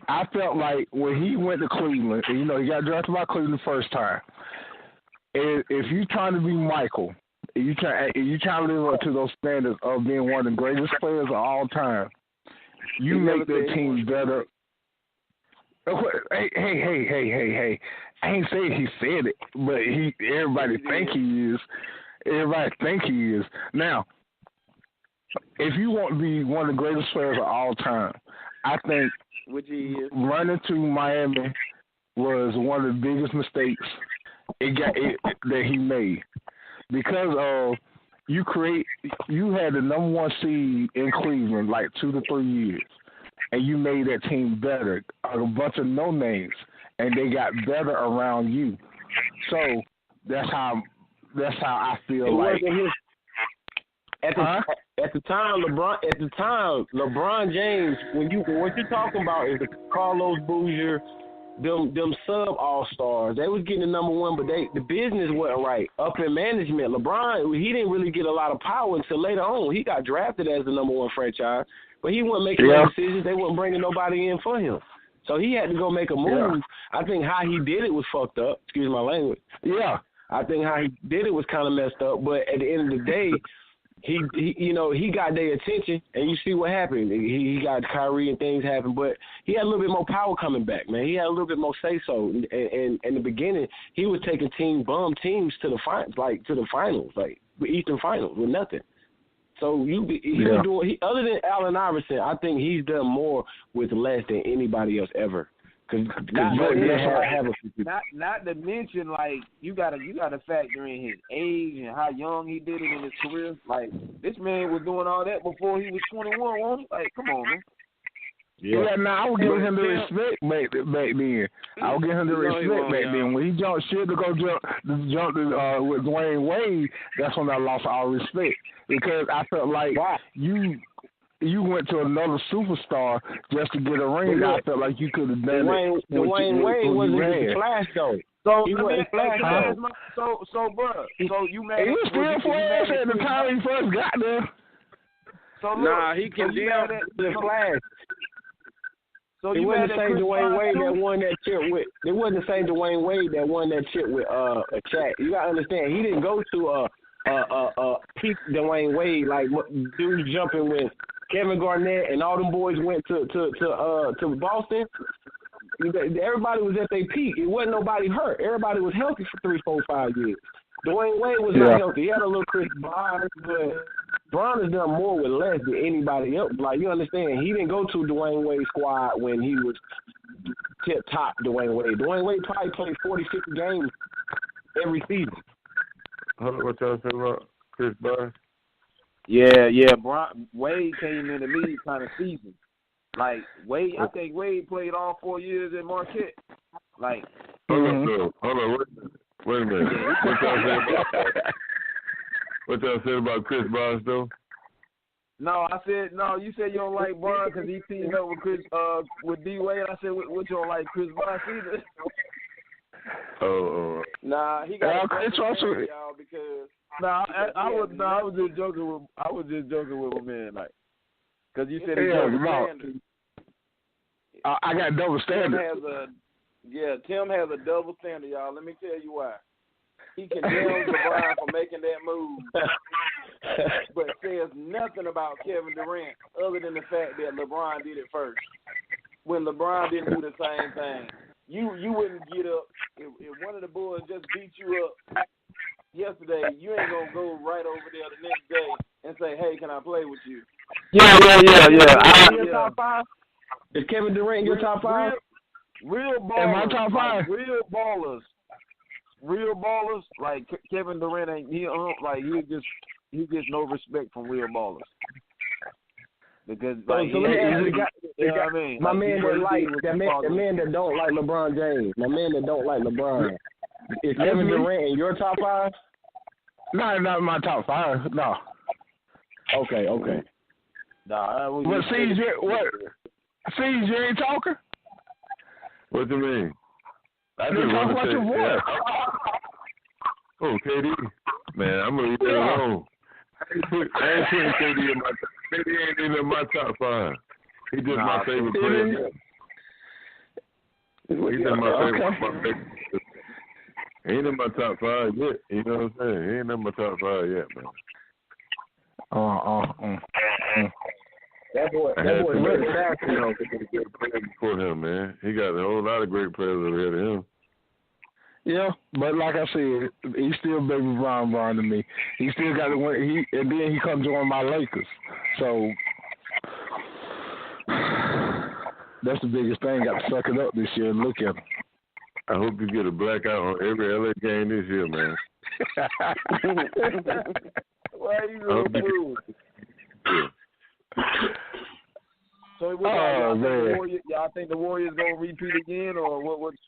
[SPEAKER 5] I felt like when he went to Cleveland, and, he got drafted by Cleveland the first time. And if you're trying to be Michael, and you trying to live up to those standards of being one of the greatest players of all time, you make that team better. Hey! I ain't saying he said it, but everybody think he is. Everybody think he is. Now, if you want to be one of the greatest players of all time, I think running to Miami was one of the biggest mistakes that he made, because of you had the number one seed in Cleveland like 2 to 3 years, and you made that team better. A bunch of no names, and they got better around you. So that's how I feel like.
[SPEAKER 6] At the time, LeBron James, what you're talking about is the Carlos Boozer, them sub all-stars. They was getting the number one, but the business wasn't right. Up in management, LeBron, he didn't really get a lot of power until later on. He got drafted as the number one franchise, but he wasn't making no decisions. They wasn't bringing nobody in for him. So he had to go make a move. Yeah. I think how he did it was fucked up. Excuse my language.
[SPEAKER 5] Yeah.
[SPEAKER 6] I think how he did it was kind of messed up, but at the end of the day, he got their attention, and you see what happened. He got Kyrie and things happened, but he had a little bit more power coming back, man. He had a little bit more say so. And in the beginning, he was taking bum teams to the finals, like Eastern Finals with nothing. So he was doing. Other than Allen Iverson, I think he's done more with less than anybody else ever.
[SPEAKER 2] Not to mention, like, you gotta factor in his age and how young he did it in his career. Like, this man was doing all that before he was 21, wasn't he? Like, come on, man.
[SPEAKER 5] Yeah, I would give him the respect back then. I would give him the respect back then. When he jumped shit to go jump with Dwayne Wade, that's when I lost all respect, because I felt like you went to another superstar just to get a ring. I felt like you could have done it.
[SPEAKER 6] Dwayne Wade wasn't the Flash though.
[SPEAKER 2] So he wasn't Flash. So, bro, so you mad?
[SPEAKER 5] He was still Flash at the time he first got there.
[SPEAKER 2] So look,
[SPEAKER 8] he condemned
[SPEAKER 6] the Flash.
[SPEAKER 2] So
[SPEAKER 6] it wasn't the same Dwayne Wade that won that chip with. It wasn't the same Dwayne Wade that won that chip with Shaq. You gotta understand, he didn't go to peak Dwayne Wade like dudes jumping with Kevin Garnett and all them boys went to Boston. Everybody was at their peak. It wasn't nobody hurt. Everybody was healthy for 3, 4, 5 years. Dwayne Wade was not healthy. He had a little Chris Bond, but Bron has done more with less than anybody else. Like, you understand, he didn't go to Dwayne Wade's squad when he was tip-top Dwayne Wade. Dwayne Wade probably played 40, 50 games every season.
[SPEAKER 7] What y'all say about Chris Bosh?
[SPEAKER 2] Yeah. Wade came in the league kind of season. Like, Wade, I think Wade played all 4 years at Marquette. Like,
[SPEAKER 7] Hold on, wait a minute. What y'all said about Chris Bosh, though?
[SPEAKER 2] No, you said you don't like Bron because he teamed up with D Wade. I said, what you don't like Chris Bosh either?
[SPEAKER 8] Nah, he got Chris Russell, y'all, because
[SPEAKER 2] I was just joking with my man, like, because you said he double standard.
[SPEAKER 5] I got double standard.
[SPEAKER 8] Tim has a double standard, y'all. Let me tell you why. He condemns LeBron for making that move, but says nothing about Kevin Durant other than the fact that LeBron did it first. When LeBron didn't do the same thing, you wouldn't get up if one of the boys just beat you up yesterday. You ain't gonna go right over there the next day and say, "Hey, can I play with you?"
[SPEAKER 6] Your top five? Is Kevin Durant your top five?
[SPEAKER 2] Real ballers.
[SPEAKER 5] In my top five?
[SPEAKER 2] Real ballers, like Kevin Durant ain't he gets no respect from real ballers. Because like
[SPEAKER 6] so I mean? My man the man that don't like LeBron James. My man that don't like LeBron. Is Kevin Durant in your top five?
[SPEAKER 5] No, not in my top five. No.
[SPEAKER 6] Okay.
[SPEAKER 2] Nah,
[SPEAKER 5] but Cees, Cees, you ain't talking?
[SPEAKER 7] What do you mean?
[SPEAKER 5] I just talk about your voice.
[SPEAKER 7] Oh, KD. Man, I'm going to leave that alone. I ain't putting KD in my top. KD ain't even in my top five. He's just my favorite player. He's in my favorite. He ain't in my top five yet. You know what I'm saying? He ain't in my top five yet, man.
[SPEAKER 6] That boy really fast, you know.
[SPEAKER 7] Before him, man. He got a whole lot of great players over here to him.
[SPEAKER 5] Yeah, but like I said, he's still baby Bron to me. He still got to win. And then he comes join my Lakers. So that's the biggest thing. Got to suck it up this year and look at him.
[SPEAKER 7] I hope you get a blackout on every LA game this year, man.
[SPEAKER 2] Why are you so cool? So y'all think the Warriors gonna repeat again, or what's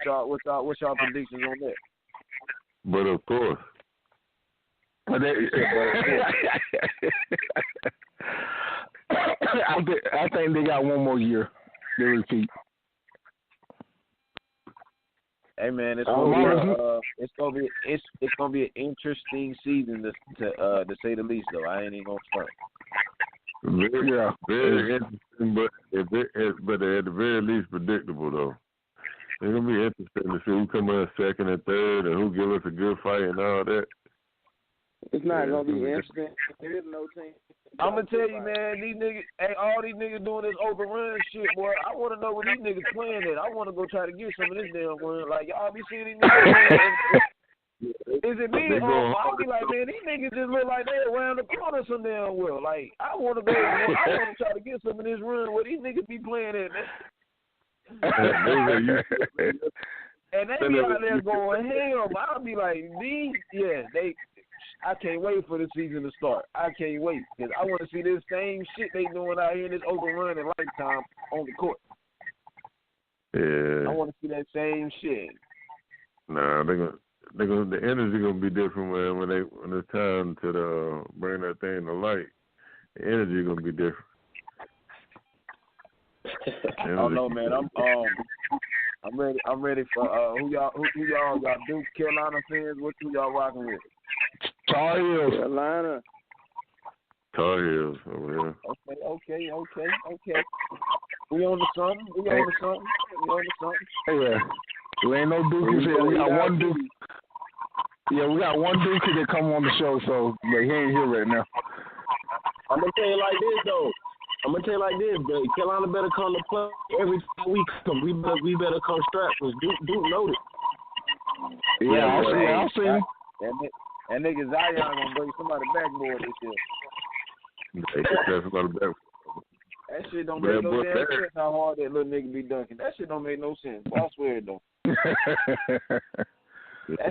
[SPEAKER 2] y'all predictions on that?
[SPEAKER 7] But of course.
[SPEAKER 5] I think they got one more year to repeat.
[SPEAKER 2] Hey man, it's gonna be an interesting season to say the least. Though I ain't even gonna front.
[SPEAKER 7] Very interesting, but at the very least predictable though. It's gonna be interesting to see who come in second and third, and who give us a good fight and all that.
[SPEAKER 8] It's not gonna be interesting. There is no team.
[SPEAKER 2] I'm gonna tell you, man, these niggas, all these niggas doing this open run shit, boy. I wanna know what these niggas playing at. I wanna go try to get some of this damn run. Like y'all be seeing these niggas. Is it me? I'll be like, man, these niggas just look like they around the corner some damn well. Like I wanna try to get some of this run where these niggas be playing at, man. And they be out there going ham. I'll be like, I can't wait for the season to start. I can't wait because I want to see this same shit they doing out here in this open run in Lifetime on the court.
[SPEAKER 7] Yeah.
[SPEAKER 2] I want to see that same shit.
[SPEAKER 7] Nah, the energy gonna be different when it's time to bring that thing to light. The energy gonna be different.
[SPEAKER 2] I don't know, man. I'm ready for who y'all Duke Carolina fans. What y'all rocking with?
[SPEAKER 5] Tar Heels.
[SPEAKER 8] Carolina.
[SPEAKER 7] Tar Heels over here.
[SPEAKER 2] Okay. We on to something.
[SPEAKER 5] Yeah. We ain't no Dookies here. We got one Duke. Yeah, we got one Dookie that come on the show, but he ain't here right now.
[SPEAKER 6] I'm gonna tell you like this, though. But Carolina better come to play every time we come. We better come strapped because Duke loaded.
[SPEAKER 5] Yeah, I'll see.
[SPEAKER 2] That nigga Zion gonna break somebody's backboard this year.
[SPEAKER 7] That's a lot of back.
[SPEAKER 2] That shit don't make no damn sense how hard that little nigga be dunking. That shit don't make no sense. Well, I swear it don't. That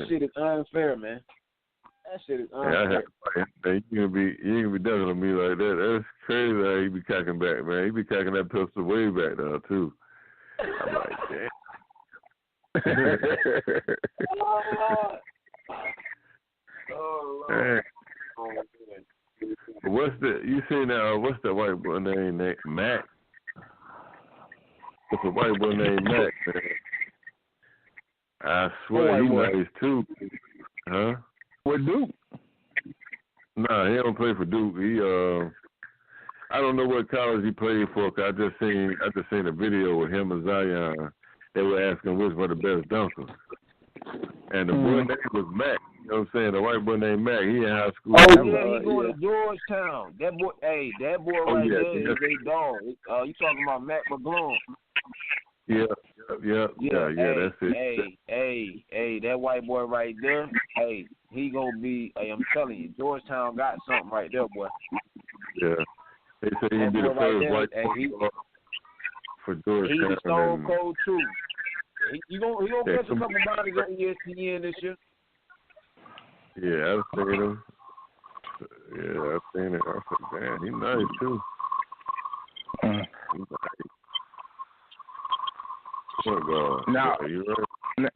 [SPEAKER 2] shit is unfair, man. That shit is unfair.
[SPEAKER 7] You ain't gonna be dunking on me like that. That's crazy how he be cocking back, man. He be cocking that pistol way back there, too. I'm like, damn.
[SPEAKER 2] Oh, Lord.
[SPEAKER 7] What's the white boy named Mac? What's the white boy named Mac, man? I swear he nice too. Huh?
[SPEAKER 5] With Duke?
[SPEAKER 7] Nah, he don't play for Duke. He I don't know what college he played for. Cause I just seen a video with him and Zion. They were asking which were the best dunkers, and the boy name was Mac. You know what I'm saying? The white boy named Mac. He in high school.
[SPEAKER 2] Oh yeah, he going to Georgetown. That boy, that boy right there is a dog. You talking about Mac McGlone?
[SPEAKER 7] Yeah, that's it.
[SPEAKER 2] Hey, that white boy right there. Hey, he gonna be. Hey, I'm telling you, Georgetown got something right there, boy.
[SPEAKER 7] Yeah, they say he'd be the first white boy for Georgetown.
[SPEAKER 2] He's stone cold too. He gonna catch a couple bodies on ESPN this year.
[SPEAKER 7] Yeah, I've seen him. I said, damn, he's nice too. He's nice.
[SPEAKER 5] Now,
[SPEAKER 7] yeah, you right.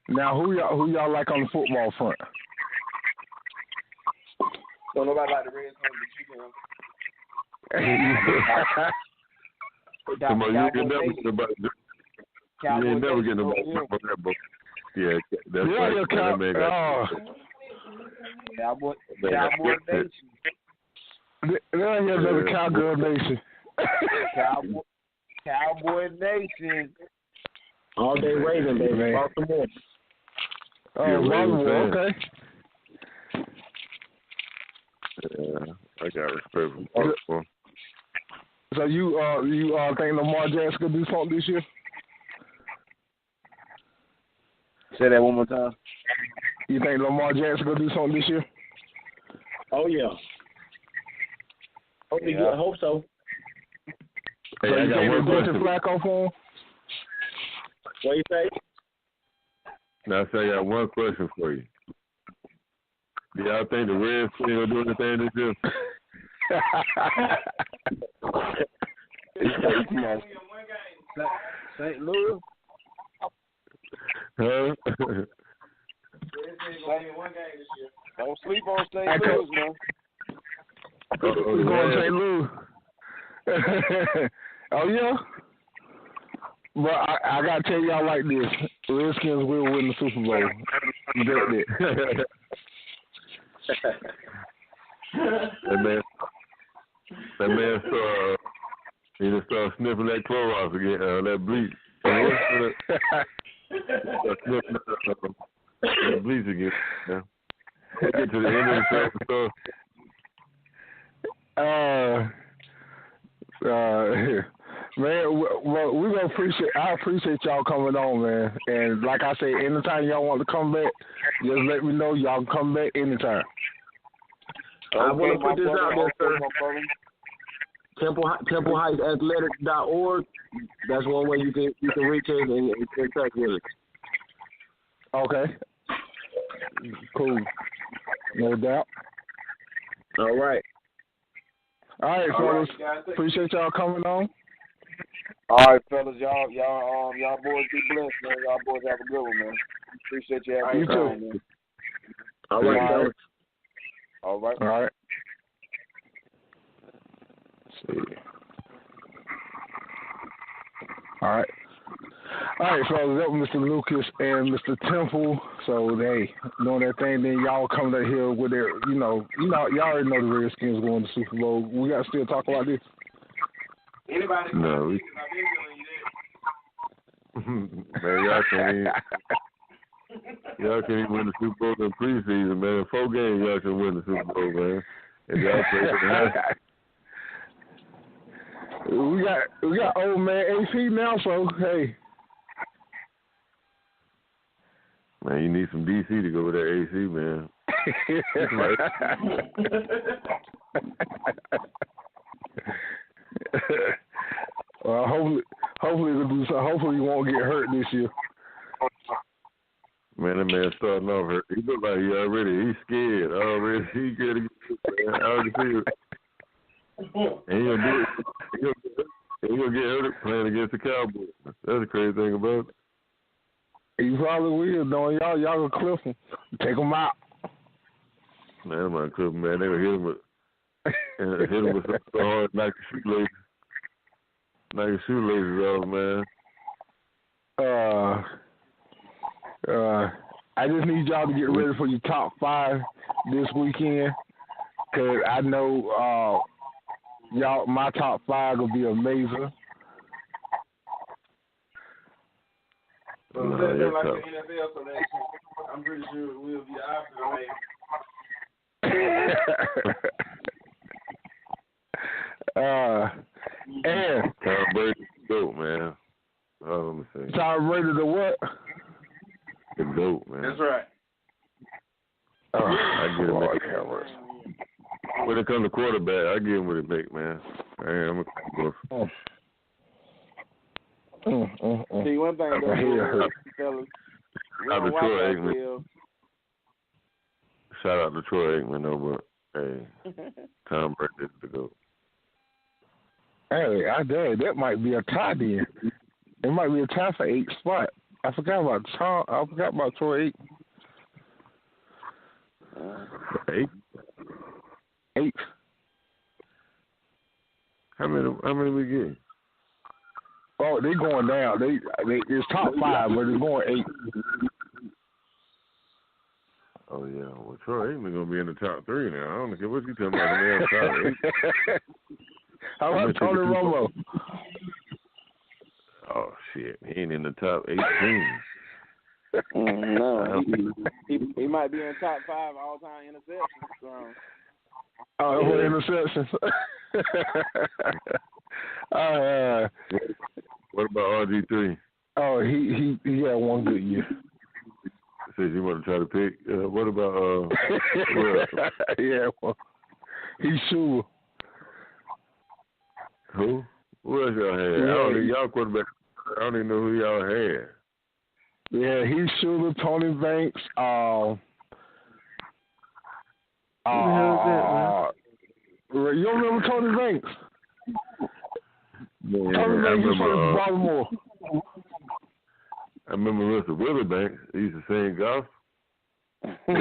[SPEAKER 5] Now, who y'all like on the football front?
[SPEAKER 2] Don't nobody like the Reds
[SPEAKER 7] You ain't never getting about that book. Yeah, that's right.
[SPEAKER 2] Cowboy Nation.
[SPEAKER 5] There he is, another Cowgirl Nation.
[SPEAKER 2] Cowboy Nation.
[SPEAKER 6] All day Raven, baby. Baltimore.
[SPEAKER 5] Oh, Baltimore, okay.
[SPEAKER 7] Yeah, I got respect for Baltimore.
[SPEAKER 5] So you think Lamar Jackson could do something this year?
[SPEAKER 2] Say that one more time.
[SPEAKER 5] You think Lamar Jackson gonna do something this year?
[SPEAKER 6] Oh yeah. Hope so.
[SPEAKER 5] Hey, I got one question. Flacco for him?
[SPEAKER 6] What you say?
[SPEAKER 7] Now, I got one question for you. Do y'all think the Redskins will do anything this year?
[SPEAKER 2] St. Louis.
[SPEAKER 7] Huh?
[SPEAKER 2] Don't sleep on St. Louis, man.
[SPEAKER 5] We're going to St. Louis. Oh, yeah? But I got to tell y'all like this. The Redskins will win the Super Bowl. You bet
[SPEAKER 7] that. That man he just started sniffing that Clorox again, that bleach. Sniffing that bleach again. Yeah. We'll get to the end of the episode.
[SPEAKER 5] Man, well, we're gonna appreciate. I appreciate y'all coming on, man. And like I say, anytime y'all want to come back, just let me know. Y'all can come back anytime.
[SPEAKER 6] I want to put this out there, sir. TempleHeightsAthletic.org. That's one way you can reach us and contact with us.
[SPEAKER 5] Okay. Cool. No doubt.
[SPEAKER 6] All right.
[SPEAKER 5] All right, fellas. Appreciate y'all coming on.
[SPEAKER 2] All right, fellas. Y'all boys be blessed, man. Y'all boys have a good one, man. Appreciate you having me on, man.
[SPEAKER 6] All right, fellas.
[SPEAKER 2] All right.
[SPEAKER 5] All right. Let's see. All right. All right, fellas. That was Mr. Lucas and Mr. Temple. So they doing that thing. Then y'all coming out here with their, y'all already know the Redskins going to Super Bowl. We got to still talk about this.
[SPEAKER 8] Anybody?
[SPEAKER 7] No. Man, y'all can't even win the Super Bowl in preseason, man. 4 games, y'all can win the Super Bowl, man. And y'all play for the
[SPEAKER 5] We got old man AC now, so hey.
[SPEAKER 7] Man, you need some DC to go with that AC, man.
[SPEAKER 5] Well, hopefully he'll do so. Hopefully he won't get hurt this year.
[SPEAKER 7] Man, that man starting off hurt. He look like he's scared already. He scared to get hurt, man. I already see it. And he'll do it. He'll get hurt playing against the Cowboys. That's the crazy thing about it.
[SPEAKER 5] He probably will, knowing y'all gonna clip him. Take him out.
[SPEAKER 7] Man, I'm gonna clip him, man. They gonna hit him with something so hard, knock his shoelaces off, man.
[SPEAKER 5] I just need y'all to get ready for your top 5 this weekend, cause I know my top 5 will be amazing.
[SPEAKER 8] So they're like the NFL selection. I'm pretty sure it will be opposite.
[SPEAKER 7] And Tom Brady's dope, man. Oh, let me say.
[SPEAKER 5] Tom Brady the what?
[SPEAKER 7] The GOAT, man.
[SPEAKER 8] That's right.
[SPEAKER 7] I get him. When it comes to quarterback, I give him what it make, man. I'm a go.
[SPEAKER 8] See, one thing though, fellas.
[SPEAKER 7] Shout out to Troy Aikman. Shout out to Troy Aikman, though, but hey, Tom Brady is the GOAT.
[SPEAKER 5] Hey, that might be a tie then. It might be a tie for 8th spot. I forgot about Troy Aikman.
[SPEAKER 7] 8?
[SPEAKER 5] 8.
[SPEAKER 7] How many we get?
[SPEAKER 5] Oh, they going down. They it's top 5, but they're going 8.
[SPEAKER 7] Oh yeah, well Troy Aikman gonna be in the top 3 now. I don't care what you talking about. In the top 8.
[SPEAKER 5] How about Tony Romo?
[SPEAKER 7] Oh shit, he ain't in the top 18.
[SPEAKER 8] No, he might be in top 5 all-time interceptions. So.
[SPEAKER 5] Oh, interceptions.
[SPEAKER 7] What about RG3?
[SPEAKER 5] Oh, he had one good year.
[SPEAKER 7] Says you want to try to pick. What about
[SPEAKER 5] yeah, well, he's sure.
[SPEAKER 7] Who? Who else y'all had?
[SPEAKER 5] Yeah,
[SPEAKER 7] y'all quarterback. I don't even know who y'all had.
[SPEAKER 5] Yeah, he's Shula, Tony Banks.
[SPEAKER 7] Who the hell is that, man?
[SPEAKER 5] You don't remember Tony Banks?
[SPEAKER 7] Man,
[SPEAKER 5] Tony Banks is from Baltimore.
[SPEAKER 7] I remember Mr. Willie Banks. He used to sing gospel. Man,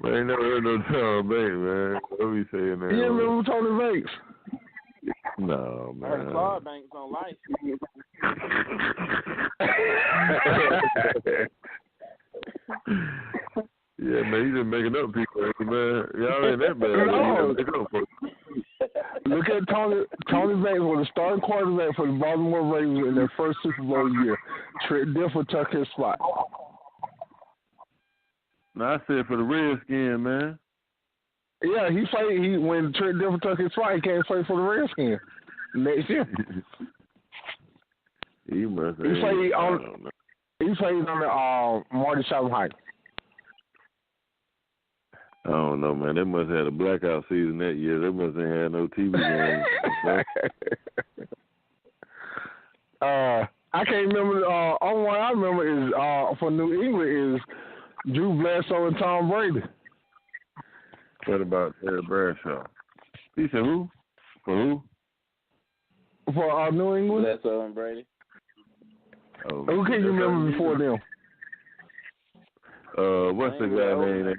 [SPEAKER 7] I ain't never heard no Tom Banks, man. What we saying that?
[SPEAKER 5] You remember Tony Banks?
[SPEAKER 7] No, man.
[SPEAKER 8] I heard Claude Banks on life.
[SPEAKER 7] Yeah, man, you just making up people, man. Y'all ain't that bad.
[SPEAKER 5] No. Look at Tony Banks was the starting quarterback for the Baltimore Ravens in their first Super Bowl year. Trent Dilfer took his spot.
[SPEAKER 7] No, I said for the Redskins, man.
[SPEAKER 5] Yeah, he played. When Trent Dilfer took his spot, he came play for the Redskins next year.
[SPEAKER 7] He must.
[SPEAKER 5] He played on the Marty Schottenheimer.
[SPEAKER 7] I don't know, man. They must have had a blackout season that year. They must have had no TV games.
[SPEAKER 5] I can't remember. Only one I remember is for New England is Drew Bledsoe and Tom Brady.
[SPEAKER 7] What about Terry Bradshaw? He said who? For who?
[SPEAKER 5] For New England?
[SPEAKER 8] Bledsoe and Brady.
[SPEAKER 7] Oh,
[SPEAKER 5] who can you remember before them?
[SPEAKER 7] What's the guy name?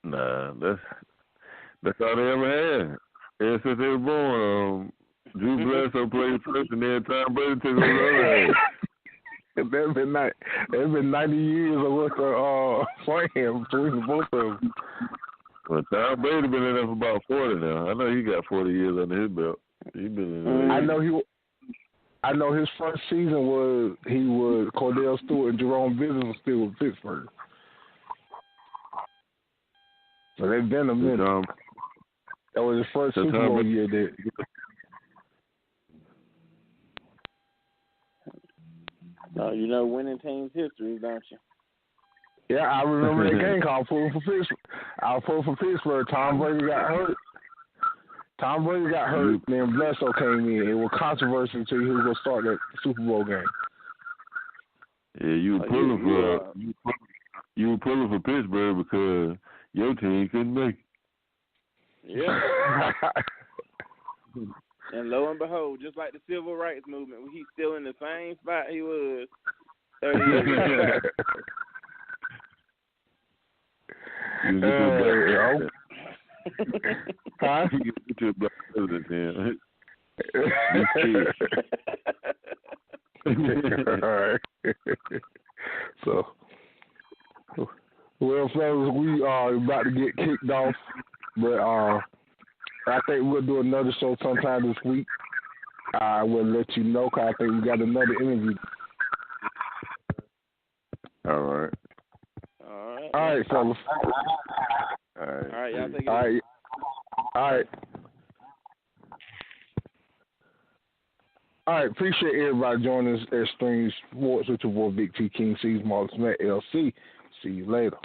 [SPEAKER 7] Nah, that's all they ever had. Ever since they were born, Drew Bledsoe played first, and then Tom Brady took over the other.
[SPEAKER 5] There's been 90 years of work playing between both of them.
[SPEAKER 7] Well, Tom Brady been in there for about 40 now. I know he got 40 years under his belt. He been in there.
[SPEAKER 5] I know his first season was Cordell Stewart and Jerome Business was still with Pittsburgh. So they've been a minute. That was his first Super Bowl year.
[SPEAKER 8] You know winning teams' history, don't you?
[SPEAKER 5] Yeah, I remember that game called pulling for Pittsburgh. I was pulling for Pittsburgh. Tom Brady got hurt. Then Bledsoe came in. It was controversial until he was going to start that Super Bowl game.
[SPEAKER 9] Yeah, you were pulling for Pittsburgh because your team couldn't make it.
[SPEAKER 8] Yeah. And lo and behold, just like the civil rights movement, he's still in the same spot he was 30 years ago.
[SPEAKER 5] Huh?
[SPEAKER 9] You get your black president,
[SPEAKER 5] All right. So, well, fellas, we are about to get kicked off, but I think we'll do another show sometime this week. I will let you know because I think we got another interview.
[SPEAKER 9] All right.
[SPEAKER 5] All right, fellas.
[SPEAKER 9] All right,
[SPEAKER 8] y'all take it.
[SPEAKER 5] All right, appreciate everybody joining us at Extremesportsw with your boy Big T, King Cees, Marlon Smith, LC. See you later.